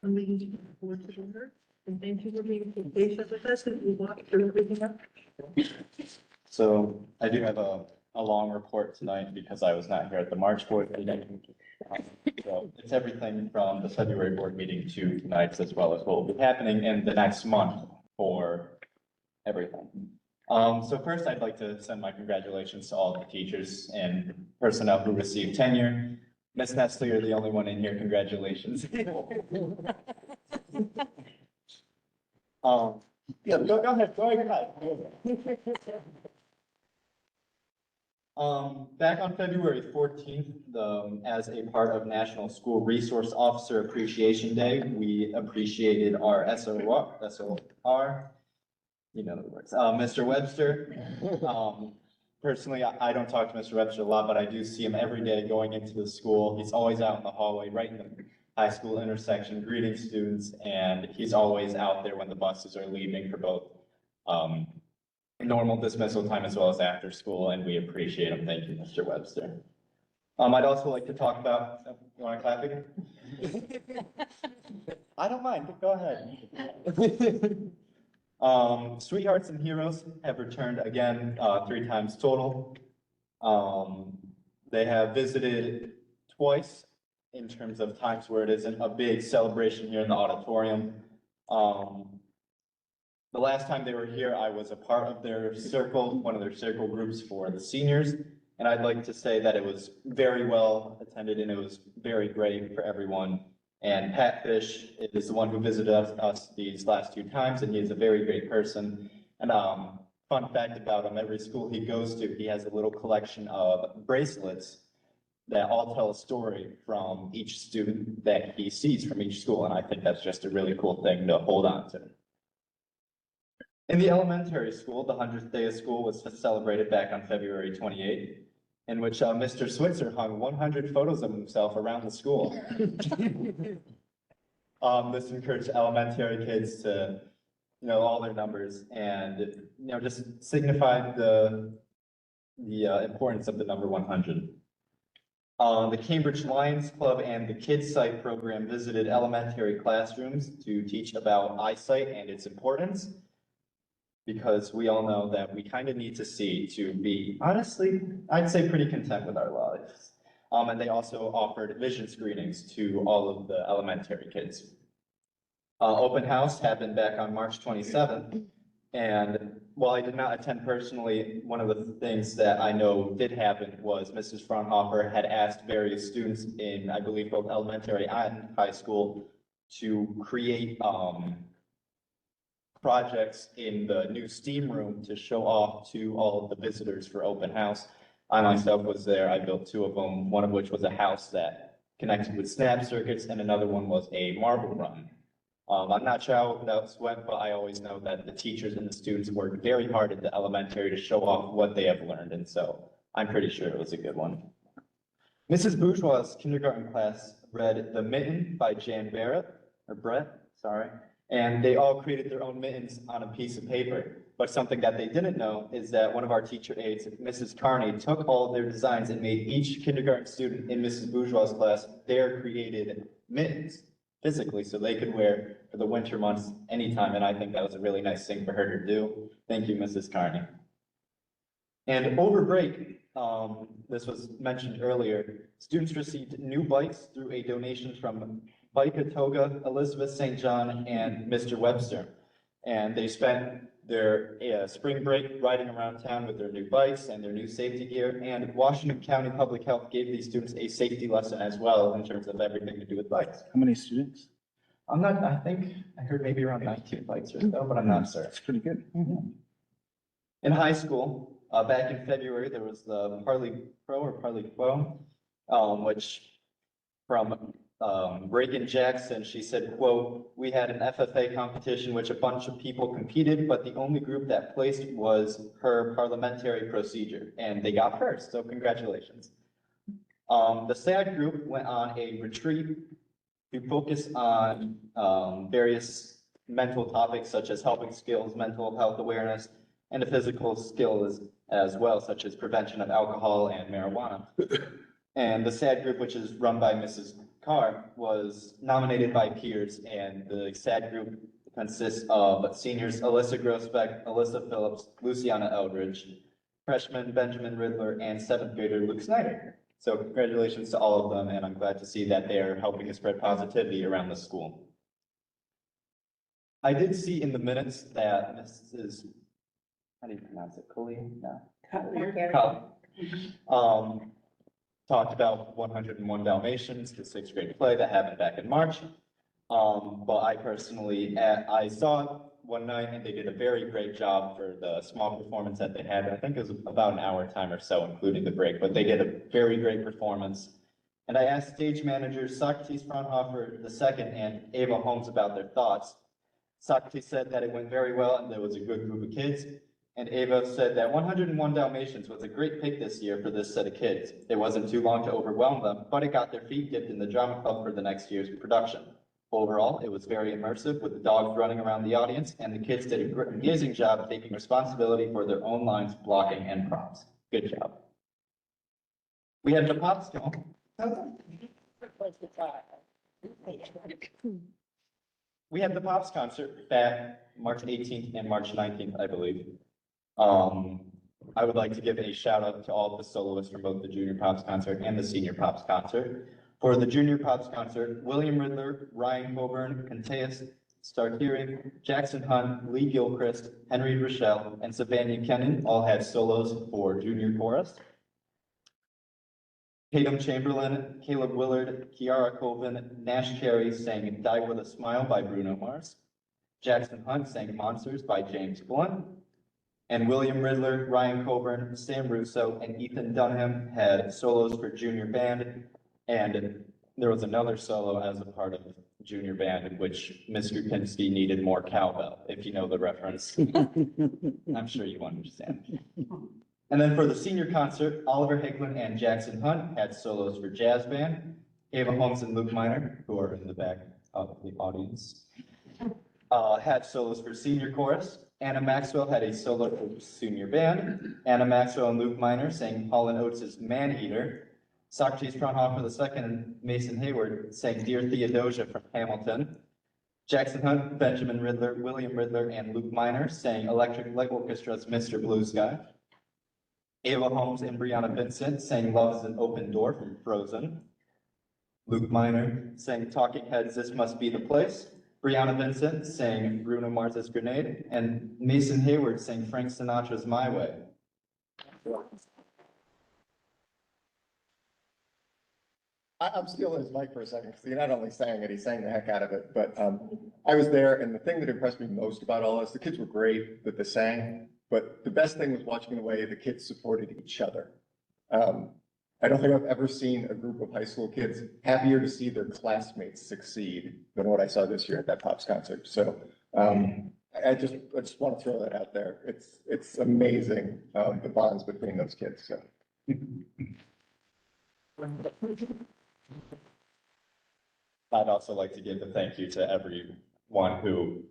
I'm leaving the board to order. And thank you for being patient with us and we walk through everything up. So I do have a long report tonight because I was not here at the March board meeting. So it's everything from the February board meeting to tonight's, as well as what will be happening in the next month for everything. So first I'd like to send my congratulations to all the teachers and personnel who received tenure. Ms. Nestle, you're the only one in here. Congratulations. Yeah, go ahead. Back on February 14th, as a part of National School Resource Officer Appreciation Day, we appreciated our SOR, you know the words, Mr. Webster. Personally, I don't talk to Mr. Webster a lot, but I do see him every day going into the school. He's always out in the hallway, right in the high school intersection, greeting students, and he's always out there when the buses are leaving for both normal dismissal time as well as after school, and we appreciate him. Thank you, Mr. Webster. I'd also like to talk about, you want to clap again? I don't mind, go ahead. Sweethearts and Heroes have returned again, 3 times total. They have visited twice in terms of times where it isn't a big celebration here in the auditorium. The last time they were here, I was a part of their circle, one of their circle groups for the seniors. And I'd like to say that it was very well attended and it was very great for everyone. And Pat Fish is the one who visited us these last 2 times, and he is a very great person. And fun fact about him, every school he goes to, he has a little collection of bracelets that all tell a story from each student that he sees from each school. And I think that's just a really cool thing to hold on to. In the elementary school, the 100th day of school was celebrated back on February 28th, in which Mr. Switzer hung 100 photos of himself around the school. This encouraged elementary kids to, all their numbers and, just signified the importance of the number 100. The Cambridge Lions Club and the Kids Sight program visited elementary classrooms to teach about eyesight and its importance. Because we all know that we kind of need to see to be, honestly, I'd say pretty content with our lives. And they also offered vision screenings to all of the elementary kids. Open house happened back on March 27th. And while I did not attend personally, one of the things that I know did happen was Mrs. Fraunhofer had asked various students in, I believe, both elementary and high school to create projects in the new STEAM room to show off to all of the visitors for open house. I myself was there. I built two of them, one of which was a house that connected with snap circuits, and another one was a marble run. I'm not child without sweat, but I always know that the teachers and the students work very hard at the elementary to show off what they have learned, and so I'm pretty sure it was a good one. Mrs. Bourgeois' kindergarten class read The Mitten by Jan Brett, and they all created their own mittens on a piece of paper. But something that they didn't know is that one of our teacher aides, Mrs. Carney, took all of their designs and made each kindergarten student in Mrs. Bourgeois' class their created mittens physically, so they could wear for the winter months anytime, and I think that was a really nice thing for her to do. Thank you, Mrs. Carney. And over break, this was mentioned earlier, students received new bikes through a donation from Bike-A-Toga, Elizabeth St. John, and Mr. Webster. And they spent their spring break riding around town with their new bikes and their new safety gear, and Washington County Public Health gave these students a safety lesson as well in terms of everything to do with bikes. How many students? I think I heard maybe around 19 bikes or so, but I'm not certain. That's pretty good. In high school, back in February, there was the Parley Pro or Parley Quo, which from Reagan Jackson, she said, quote, "We had an FFA competition which a bunch of people competed, but the only group that placed was her parliamentary procedure, and they got first, so congratulations." The SAD group went on a retreat to focus on various mental topics such as helping skills, mental health awareness, and the physical skills as well, such as prevention of alcohol and marijuana. And the SAD group, which is run by Mrs. Carr, was nominated by peers, and the SAD group consists of seniors Alyssa Grosbeck, Alyssa Phillips, Luciana Eldridge, freshman Benjamin Riddler, and seventh grader Luke Snyder. So congratulations to all of them, and I'm glad to see that they are helping to spread positivity around the school. I did see in the minutes that Mrs. How do you pronounce it? Colleen? No. Colleen. Talked about 101 Dalmatians, the sixth grade play that happened back in March. But I personally, I saw it one night and they did a very great job for the small performance that they had. I think it was about an hour time or so, including the break, but they did a very great performance. And I asked stage managers Socrates Fraunhofer II and Ava Holmes about their thoughts. Socrates said that it went very well and there was a good group of kids. And Ava said that 101 Dalmatians was a great pick this year for this set of kids. It wasn't too long to overwhelm them, but it got their feet dipped in the drama club for the next year's production. Overall, it was very immersive with the dogs running around the audience, and the kids did an amazing job taking responsibility for their own lines, blocking, and props. Good job. We had the Pops Con. We had the Pops concert back March 18th and March 19th, I believe. I would like to give a shout out to all of the soloists from both the Junior Pops concert and the Senior Pops concert. For the Junior Pops concert, William Riddler, Ryan Coburn, Conteus Starkiri, Jackson Hunt, Lee Gilchrist, Henry Rochelle, and Savannah Kennan all had solos for junior chorus. Tatum Chamberlain, Caleb Willard, Kiara Colvin, Nash Cherry sang Die With a Smile by Bruno Mars. Jackson Hunt sang Monsters by James Blunt. And William Riddler, Ryan Coburn, Sam Russo, and Ethan Dunham had solos for junior band. And there was another solo as a part of junior band, which Mr. Pinsky needed more cowbell, if you know the reference. I'm sure you understand. And then for the senior concert, Oliver Hicklin and Jackson Hunt had solos for jazz band. Ava Holmes and Luke Miner, who are in the back of the audience, had solos for senior chorus. Anna Maxwell had a solo for senior band. Anna Maxwell and Luke Miner sang Hall & Oates' Man Eater. Socrates Fraunhofer II and Mason Hayward sang Dear Theodosia from Hamilton. Jackson Hunt, Benjamin Riddler, William Riddler, and Luke Miner sang Electric Light Orchestra's Mr. Blue Sky. Ava Holmes and Brianna Vincent sang Love is an Open Door from Frozen. Luke Miner sang Talking Heads, This Must Be the Place. Brianna Vincent sang Bruno Mars's Grenade. And Mason Hayward sang Frank Sinatra's My Way. I'm stealing his mic for a second, because he not only sang it, he sang the heck out of it, but I was there, and the thing that impressed me most about all this, the kids were great that they sang, but the best thing was watching the way the kids supported each other. I don't think I've ever seen a group of high school kids happier to see their classmates succeed than what I saw this year at that Pops concert. So I just want to throw that out there. It's amazing, the bonds between those kids, so. I'd also like to give a thank you to everyone who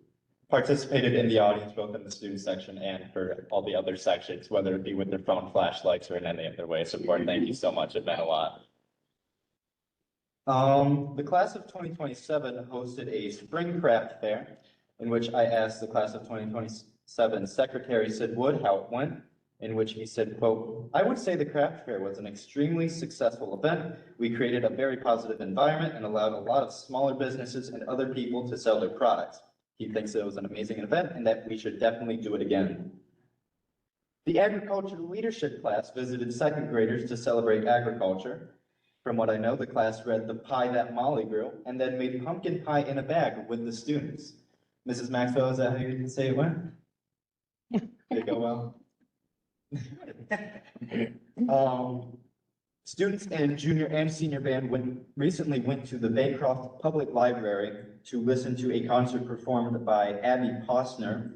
participated in the audience, both in the student section and for all the other sections, whether it be with their phone flashlights or in any other way of support. Thank you so much. It meant a lot. The class of 2027 hosted a spring craft fair in which I asked the class of 2027 Secretary Sid Wood how it went, in which he said, quote, I would say the craft fair was an extremely successful event. We created a very positive environment and allowed a lot of smaller businesses and other people to sell their products. He thinks it was an amazing event and that we should definitely do it again. The agriculture leadership class visited second graders to celebrate agriculture. From what I know, the class read The Pie That Molly Grew and then made pumpkin pie in a bag with the students. Mrs. Maxwell, is that how you say it went? Did it go well? Students in junior and senior band recently went to the Baycroft Public Library to listen to a concert performed by Abby Posner.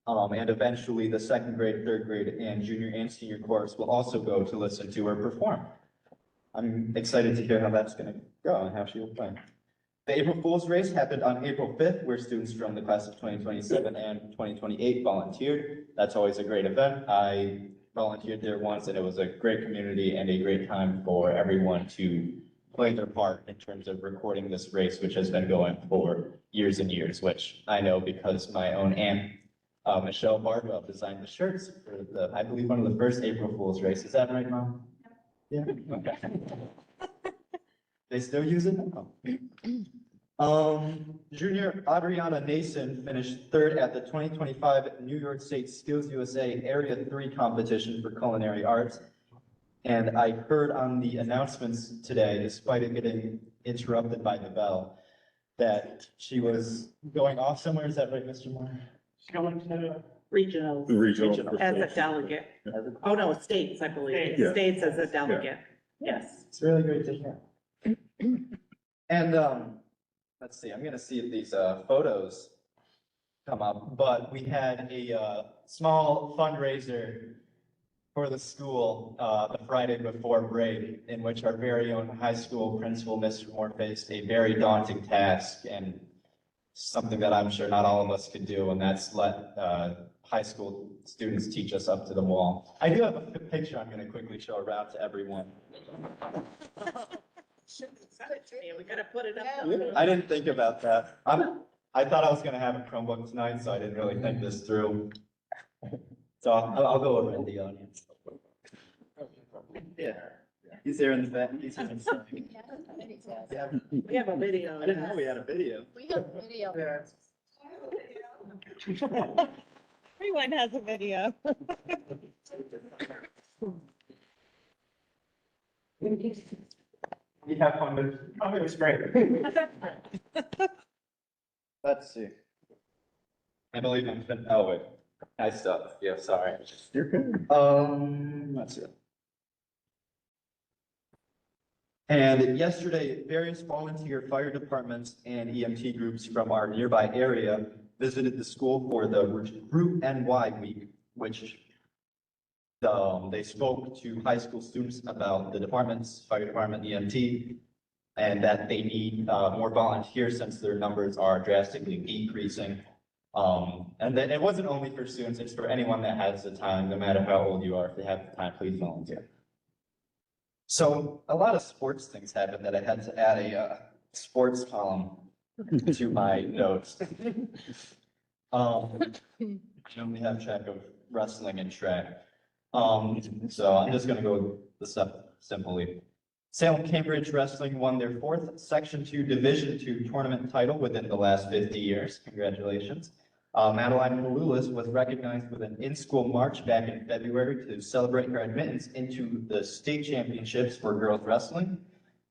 And eventually the second grade, third grade, and junior and senior chorus will also go to listen to her perform. I'm excited to hear how that's going to go and how she will play. The April Fool's Race happened on April 5th, where students from the class of 2027 and 2028 volunteered. That's always a great event. I volunteered there once, and it was a great community and a great time for everyone to play their part in terms of recording this race, which has been going for years and years, which I know because my own aunt, Michelle Bardwell, designed the shirts for I believe, one of the first April Fool's Race. Is that right, Mom? Yeah, okay. They still use it now. Junior Adriana Nason finished third at the 2025 New York State Skills USA Area 3 competition for culinary arts. And I heard on the announcements today, despite it getting interrupted by the bell, that she was going off somewhere. Is that right, Mr. Moore? She's going to regional. Regional. As a delegate. Oh, no, states, I believe. Yeah. States as a delegate. Yes. It's really great to hear. And let's see, I'm gonna see if these photos come up, but we had a small fundraiser for the school the Friday before break, in which our very own high school principal, Mr. Moore, faced a very daunting task and something that I'm sure not all of us could do, and that's let high school students teach us up to the wall. I do have a picture I'm gonna quickly show around to everyone. Shouldn't have said it to me. We gotta put it up. I didn't think about that. I thought I was gonna have a Chromebook tonight, so I didn't really think this through. So I'll go over in the audience. Yeah, he's there in the back. He's here in the front. Yeah. We have a video. I didn't know we had a video. We have video. Everyone has a video. You have fun with, it was great. Let's see. I believe I'm fin, oh wait, I stuck, yeah, sorry. You're good. Let's see. And yesterday, various volunteer fire departments and EMT groups from our nearby area visited the school for the Route NY week, which they spoke to high school students about the departments, fire department, EMT, and that they need more volunteers since their numbers are drastically decreasing. And then it wasn't only for students, it's for anyone that has the time, no matter how old you are. If they have the time, please volunteer. So a lot of sports things happened that I had to add a sports column to my notes. I only have track of wrestling and track. So I'm just gonna go the stuff simply. Salem Cambridge Wrestling won their 4th Section 2 Division II tournament title within the last 50 years. Congratulations. Madeline Malulis was recognized with an in-school march back in February to celebrate her admittance into the state championships for girls wrestling,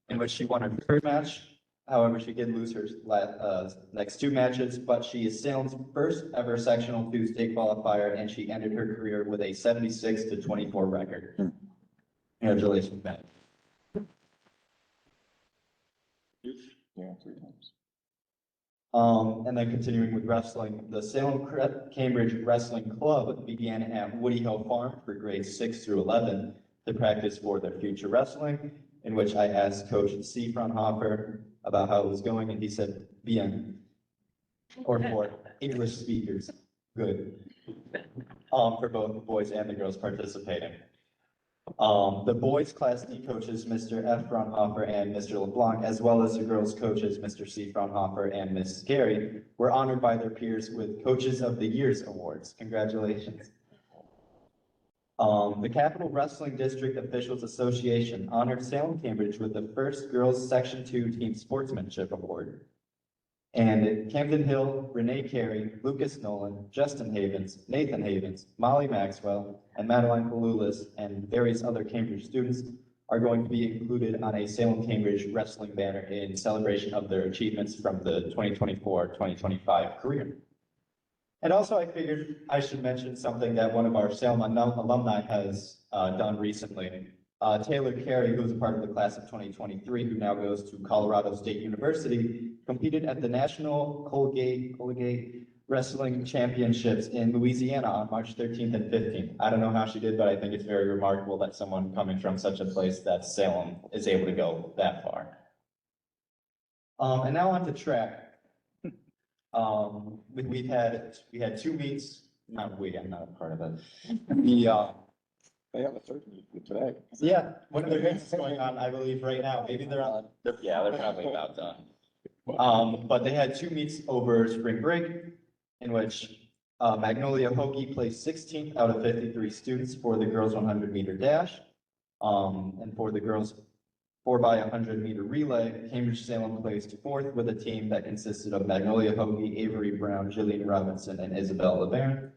in which she won her 3rd match. However, she did lose her next 2 matches, but she is Salem's first ever Sectional 2 state qualifier, and she ended her career with a 76-24 record. Congratulations, Matt. Yeah, 3 times. And then continuing with wrestling, the Salem Cambridge Wrestling Club began at Woody Hill Farm for grades 6 through 11 to practice for their future wrestling, in which I asked Coach C. Fraunhofer about how it was going, and he said, bien, or for English speakers, good, for both the boys and the girls participating. The boys class D coaches, Mr. F. Fraunhofer and Mr. LeBlanc, as well as the girls coaches, Mr. C. Fraunhofer and Ms. Gary, were honored by their peers with Coaches of the Year's awards. Congratulations. The Capital Wrestling District Officials Association honored Salem Cambridge with the first Girls Section 2 Team Sportsmanship Award. And Camden Hill, Renee Carey, Lucas Nolan, Justin Havens, Nathan Havens, Molly Maxwell, and Madeline Palulis, and various other Cambridge students are going to be included on a Salem Cambridge wrestling banner in celebration of their achievements from the 2024-2025 career. And also I figured I should mention something that one of our Salem alumni has done recently. Taylor Carey, who was a part of the class of 2023, who now goes to Colorado State University, competed at the National Colgate Wrestling Championships in Louisiana on March 13th and 15th. I don't know how she did, but I think it's very remarkable that someone coming from such a place that Salem is able to go that far. And now on to track. We had 2 meets, not we, I'm not a part of it. They have a 3rd meet today. Yeah, one of their meets is going on, I believe, right now. Maybe they're on. Yeah, they're probably about done. But they had 2 meets over spring break, in which Magnolia Hoagie placed 16th out of 53 students for the girls 100 meter dash. And for the girls 4x100 meter relay, Cambridge Salem placed 4th with a team that consisted of Magnolia Hoagie, Avery Brown, Jillian Robinson, and Isabel LeBaron.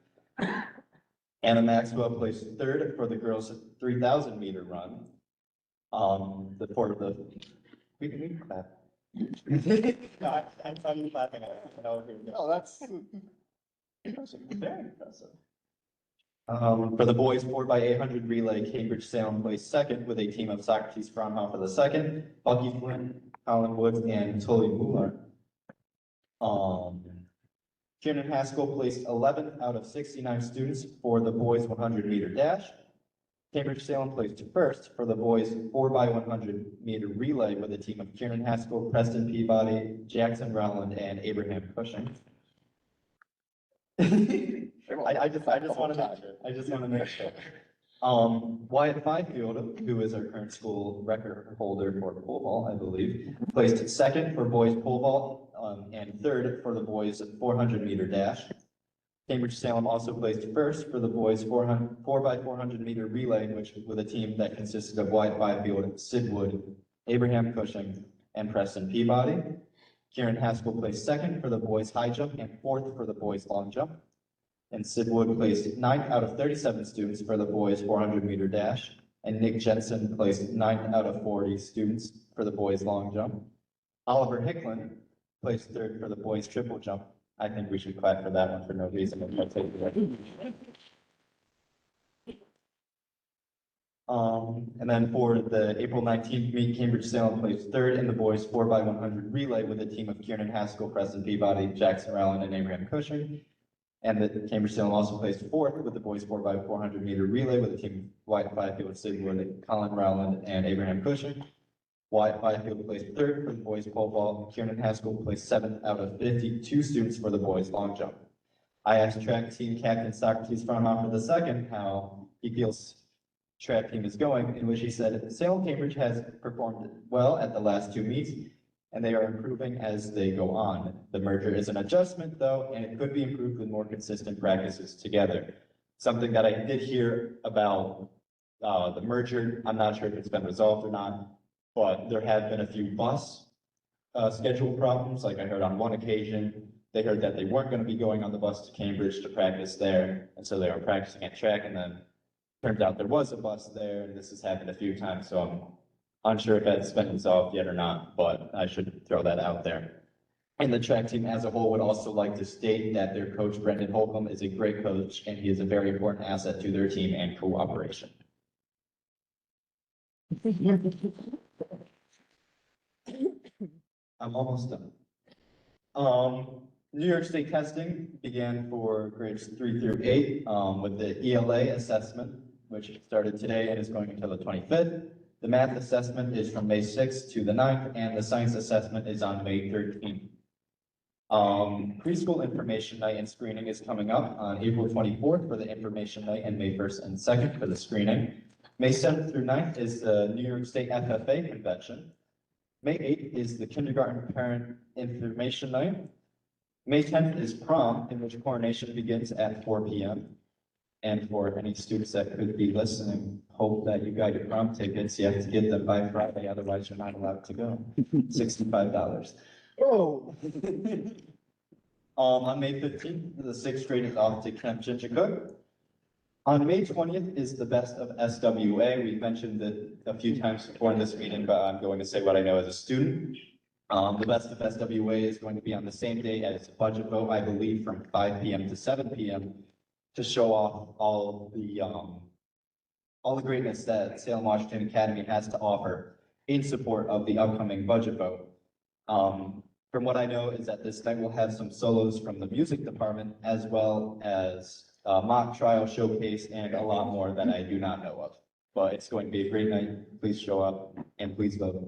Anna Maxwell placed 3rd for the girls 3,000 meter run. We can clap. No, I'm clapping. Oh, that's Very impressive. For the boys 4x800 relay, Cambridge Salem placed 2nd with a team of Socrates Fraunhofer II, Bucky Flynn, Colin Woods, and Tully Mueller. Kieran Haskell placed 11th out of 69 students for the boys 100 meter dash. Cambridge Salem placed 1st for the boys 4x100 meter relay with a team of Kieran Haskell, Preston Peabody, Jackson Rowland, and Abraham Cushing. I just want to make sure. Wyatt Byfield, who is our current school record holder for pole vault, I believe, placed 2nd for boys pole vault and 3rd for the boys 400 meter dash. Cambridge Salem also placed 1st for the boys 4x400 meter relay, which with a team that consisted of Wyatt Byfield, Sid Wood, Abraham Cushing, and Preston Peabody. Kieran Haskell placed 2nd for the boys high jump and 4th for the boys long jump. And Sid Wood placed 9th out of 37 students for the boys 400 meter dash. And Nick Jensen placed 9th out of 40 students for the boys long jump. Oliver Hicklin placed 3rd for the boys triple jump. I think we should clap for that one for no reason. And then for the April 19th meet, Cambridge Salem placed 3rd in the boys 4x100 relay with a team of Kieran Haskell, Preston Peabody, Jackson Rowland, and Abraham Cushing. And the Cambridge Salem also placed 4th with the boys 4x400 meter relay with a team of Wyatt Byfield, Sid Wood, Colin Rowland, and Abraham Cushing. Wyatt Byfield placed 3rd for the boys pole vault. Kieran Haskell placed 7th out of 52 students for the boys long jump. I asked track team captain Socrates Fraunhofer II how he feels track team is going, in which he said, Salem Cambridge has performed well at the last two meets, and they are improving as they go on. The merger is an adjustment, though, and it could be improved with more consistent practices together. Something that I did hear about the merger, I'm not sure if it's been resolved or not, but there have been a few bus schedule problems. Like I heard on one occasion, they heard that they weren't going to be going on the bus to Cambridge to practice there, and so they were practicing at track, and then turns out there was a bus there, and this has happened a few times, so I'm unsure if that's been resolved yet or not, but I should throw that out there. And the track team as a whole would also like to state that their coach, Brendan Holcomb, is a great coach, and he is a very important asset to their team and cooperation. I'm almost done. New York State testing began for grades 3 through 8 with the ELA assessment, which started today and is going until the 25th. The math assessment is from May 6th to the 9th, and the science assessment is on May 13th. Preschool information night and screening is coming up on April 24th for the information night and May 1st and 2nd for the screening. May 7th through 9th is the New York State FFA convention. May 8th is the kindergarten parent information night. May 10th is prom, in which coronation begins at 4 p.m. And for any students that could be listening, hope that you got your prom tickets. You have to get them by Friday, otherwise you're not allowed to go. $65. Oh. On May 15th, the 6th grade is off to Camp Chinchacook. On May 20th is the best of SWA. We've mentioned it a few times before in this meeting, but I'm going to say what I know as a student. The best of SWA is going to be on the same day as budget vote, I believe, from 5 p.m. to 7 p.m. to show off all the greatness that Salem Washington Academy has to offer in support of the upcoming budget vote. From what I know is that this night will have some solos from the music department, as well as a mock trial showcase and a lot more that I do not know of. But it's going to be a great night. Please show up and please vote.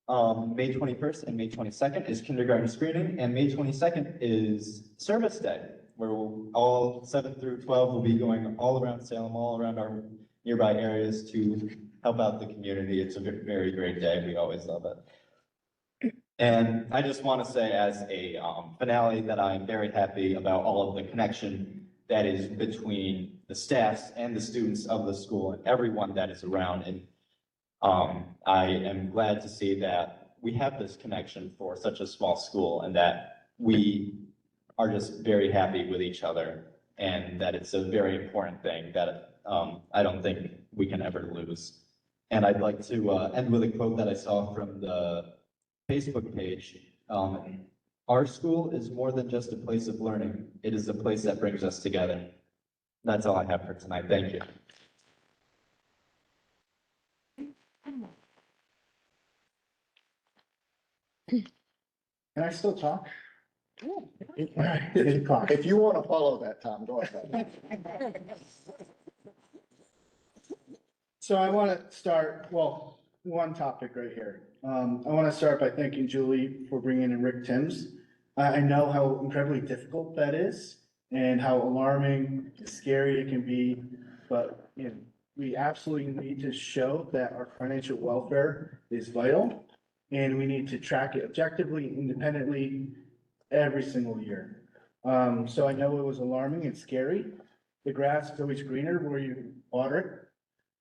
May 21st and May 22nd is kindergarten screening, and May 22nd is service day, where all 7 through 12 will be going all around Salem, all around our nearby areas to help out the community. It's a very great day. We always love it. And I just want to say as a finale that I'm very happy about all of the connection that is between the staffs and the students of the school and everyone that is around. And I am glad to see that we have this connection for such a small school and that we are just very happy with each other, and that it's a very important thing that I don't think we can ever lose. And I'd like to end with a quote that I saw from the Facebook page. Our school is more than just a place of learning. It is a place that brings us together. That's all I have for tonight. Thank you. Can I still talk? If you want to follow that, Tom, go ahead. So I want to start, well, one topic right here. I want to start by thanking Julie for bringing in Rick Timms. I know how incredibly difficult that is and how alarming, scary it can be, but you know, we absolutely need to show that our financial welfare is vital, and we need to track it objectively, independently, every single year. So I know it was alarming and scary. The grass is always greener where you water it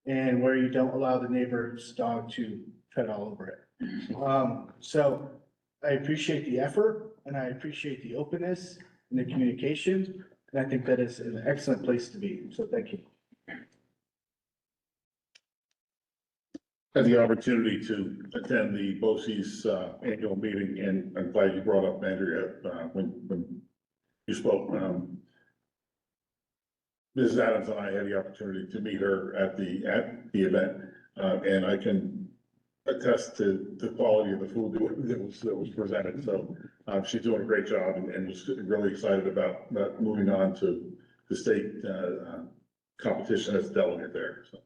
and where you don't allow the neighbor's dog to tread all over it. So I appreciate the effort and I appreciate the openness and the communication. And I think that is an excellent place to be. So thank you. Had the opportunity to attend the BOCE's annual meeting, and I'm glad you brought up Andrea when you spoke. Mrs. Adams and I had the opportunity to meet her at the event, and I can attest to the quality of the food that was presented. So she's doing a great job, and was really excited about moving on to the state competition as a delegate there. So.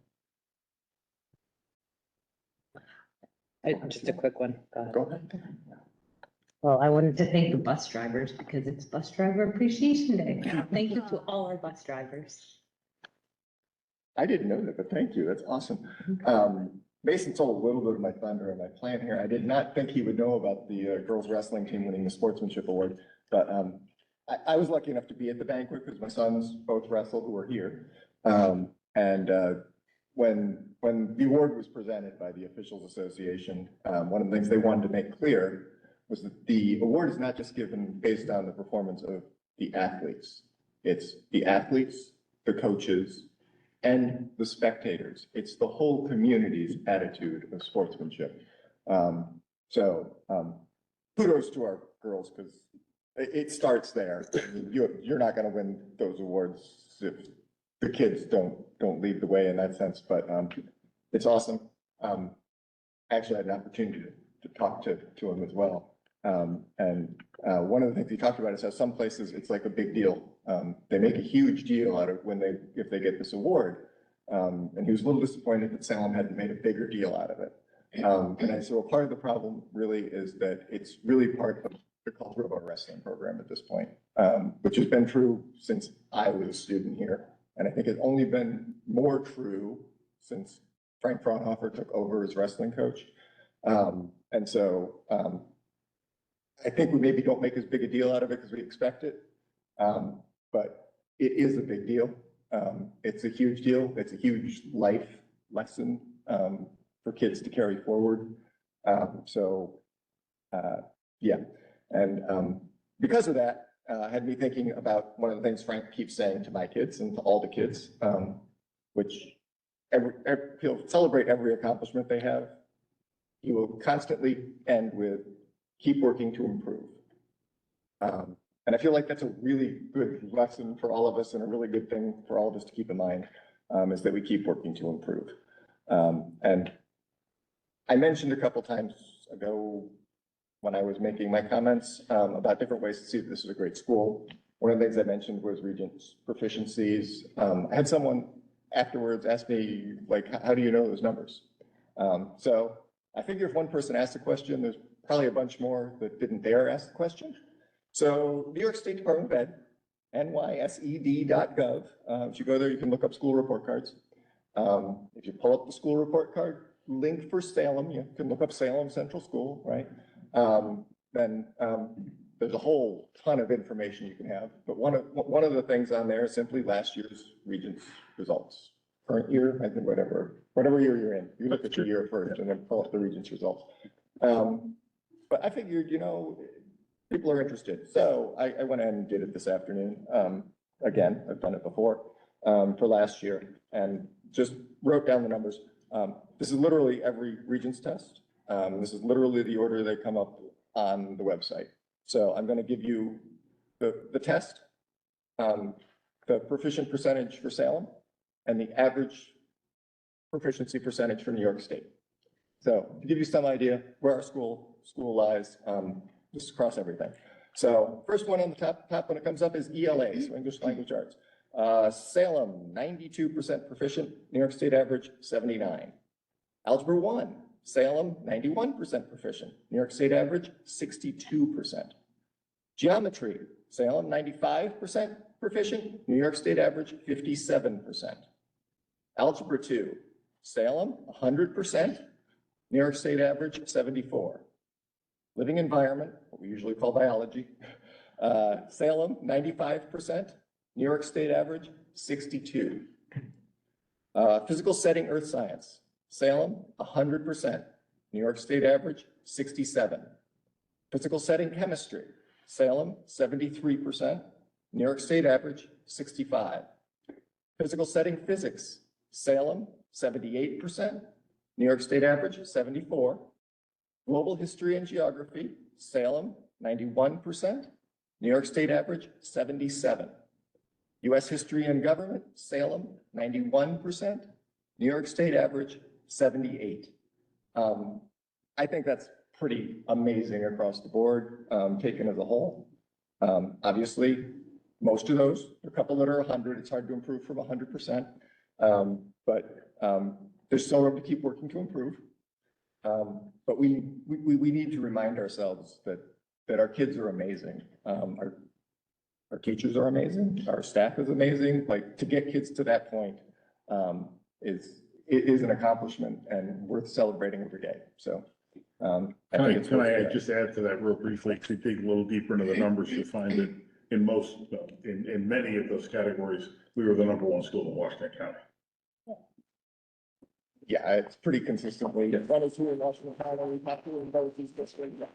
Just a quick one. Go ahead. Well, I wanted to thank the bus drivers because it's Bus Driver Appreciation Day. Thank you to all our bus drivers. I didn't know that, but thank you. That's awesome. Mason stole a little bit of my thunder and my plan here. I did not think he would know about the girls wrestling team winning the sportsmanship award, but I was lucky enough to be at the banquet because my sons both wrestled who were here. When the award was presented by the Officials Association, one of the things they wanted to make clear was that the award is not just given based on the performance of the athletes. It's the athletes, the coaches, and the spectators. It's the whole community's attitude of sportsmanship. Kudos to our girls, because it starts there. You're not going to win those awards if the kids don't lead the way in that sense, but it's awesome. Actually, I had an opportunity to talk to him as well. One of the things he talked about is how some places it's like a big deal. They make a huge deal out of if they get this award. And he was a little disappointed that Salem hadn't made a bigger deal out of it. And I said, well, part of the problem really is that it's really part of the culture of our wrestling program at this point, which has been true since I was a student here. And I think it's only been more true since Frank Fraunhofer took over as wrestling coach. I think we maybe don't make as big a deal out of it because we expect it. But it is a big deal. It's a huge deal. It's a huge life lesson for kids to carry forward. Yeah. And because of that, had me thinking about one of the things Frank keeps saying to my kids and to all the kids, which he'll celebrate every accomplishment they have. He will constantly end with, keep working to improve. And I feel like that's a really good lesson for all of us and a really good thing for all of us to keep in mind, is that we keep working to improve. And I mentioned a couple times ago when I was making my comments about different ways to see that this is a great school. One of the things I mentioned was Regents' proficiencies. I had someone afterwards ask me, like, how do you know those numbers? So I figure if one person asked a question, there's probably a bunch more that didn't dare ask the question. So New York State Department of Ed, nysed.gov. If you go there, you can look up school report cards. If you pull up the school report card link for Salem, you can look up Salem Central School, right? Then there's a whole ton of information you can have. But one of the things on there is simply last year's Regents results. Current year, I think whatever year you're in, you look at your year first and then pull up the Regents results. But I figured, people are interested. So I went ahead and did it this afternoon. Again, I've done it before for last year and just wrote down the numbers. This is literally every Regents test. This is literally the order they come up on the website. So I'm going to give you the test, the proficient percentage for Salem, and the average proficiency percentage for New York State. So to give you some idea where our school lies, just across everything. So first one on the top when it comes up is ELA, so English Language Arts. Salem, 92% proficient, New York State average, 79. Algebra 1, Salem, 91% proficient, New York State average, 62%. Geometry, Salem, 95% proficient, New York State average, 57%. Algebra 2, Salem, 100%, New York State average, 74. Living environment, what we usually call biology, Salem, 95%, New York State average, 62. Physical setting, earth science, Salem, 100%, New York State average, 67. Physical setting, chemistry, Salem, 73%, New York State average, 65. Physical setting, physics, Salem, 78%, New York State average, 74. Global history and geography, Salem, 91%, New York State average, 77. US history and government, Salem, 91%, New York State average, 78. I think that's pretty amazing across the board, taken as a whole. Obviously, most of those, a couple that are 100, it's hard to improve from 100%, but there's still room to keep working to improve. But we need to remind ourselves that our kids are amazing. Our teachers are amazing. Our staff is amazing. Like, to get kids to that point is an accomplishment and worth celebrating every day. So, I think it's Can worth I it. just add to that real briefly, to dig a little deeper into the numbers to find that in most, in many of those categories, we were the number one school in Washington County. Yeah, it's pretty consistently, one or two in Washington County, we have to in both these districts.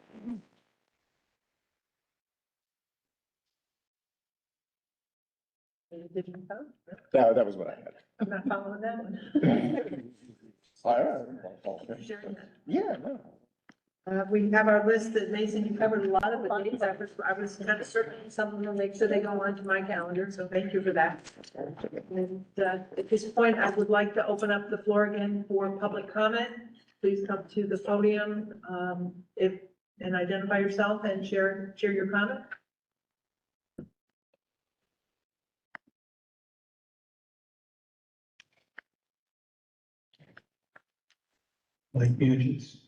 Did you vote? That was what I had. I'm not following that one. Sharing that. Yeah, no. We have our list that Mason, you covered a lot of the dates. I was kind of circling some of them, make sure they go onto my calendar, so thank you for that. And at this point, I would like to open up the floor again for public comment. Please come to the podium, and identify yourself and share your comment. Like Bugis.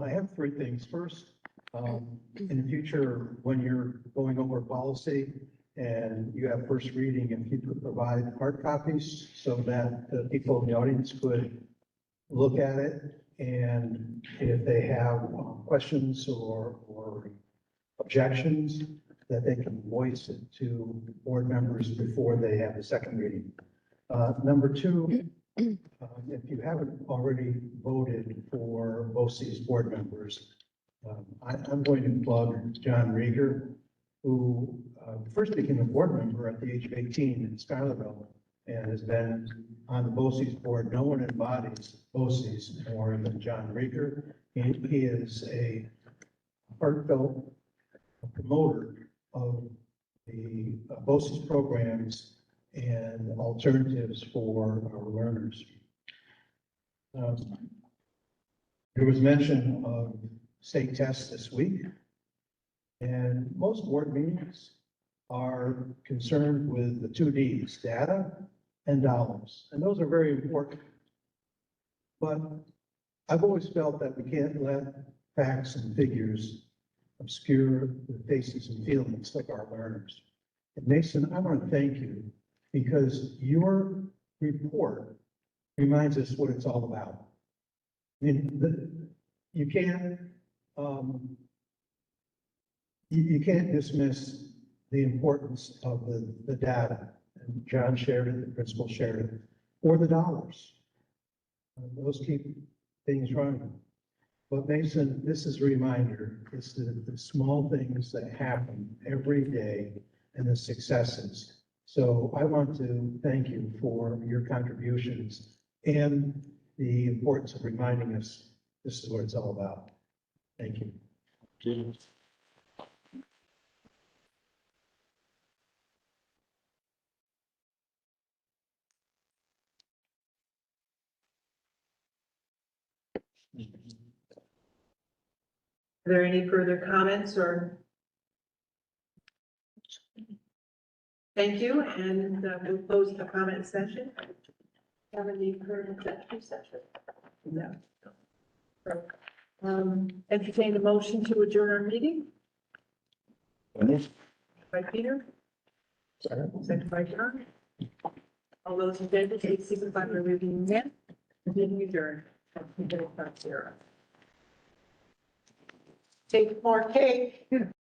I have three things. First, in the future, when you're going over policy and you have first reading, if you could provide hard copies so that the people in the audience could look at it, and if they have questions or objections, that they can voice it to board members before they have the second reading. Number two, if you haven't already voted for BOCES board members, I'm going to plug John Rieger, who first became a board member at the age of 18 in Schuylerville and has been on the BOCES board. No one embodies BOCES more than John Rieger. He is a heartfelt promoter of the BOCES programs and alternatives for our learners. There was mention of state tests this week, and most board meetings are concerned with the two Ds, data and dollars, and those are very important. But I've always felt that we can't let facts and figures obscure the faces and feelings of our learners. And Mason, I want to thank you because your report reminds us what it's all about. I mean, you can't dismiss the importance of the data. And John shared it, the principal shared it, or the dollars. Those keep things running. But Mason, this is a reminder, it's the small things that happen every day and the successes. So I want to thank you for your contributions and the importance of reminding us this is what it's all about. Thank you. Are there any further comments or? Thank you, and we'll close the comment session. Have any current executive session? No. Entertain a motion to adjourn our meeting by Peter. Second by John. All those in favor, please signify by raising your hand. Meeting adjourned. Take more cake.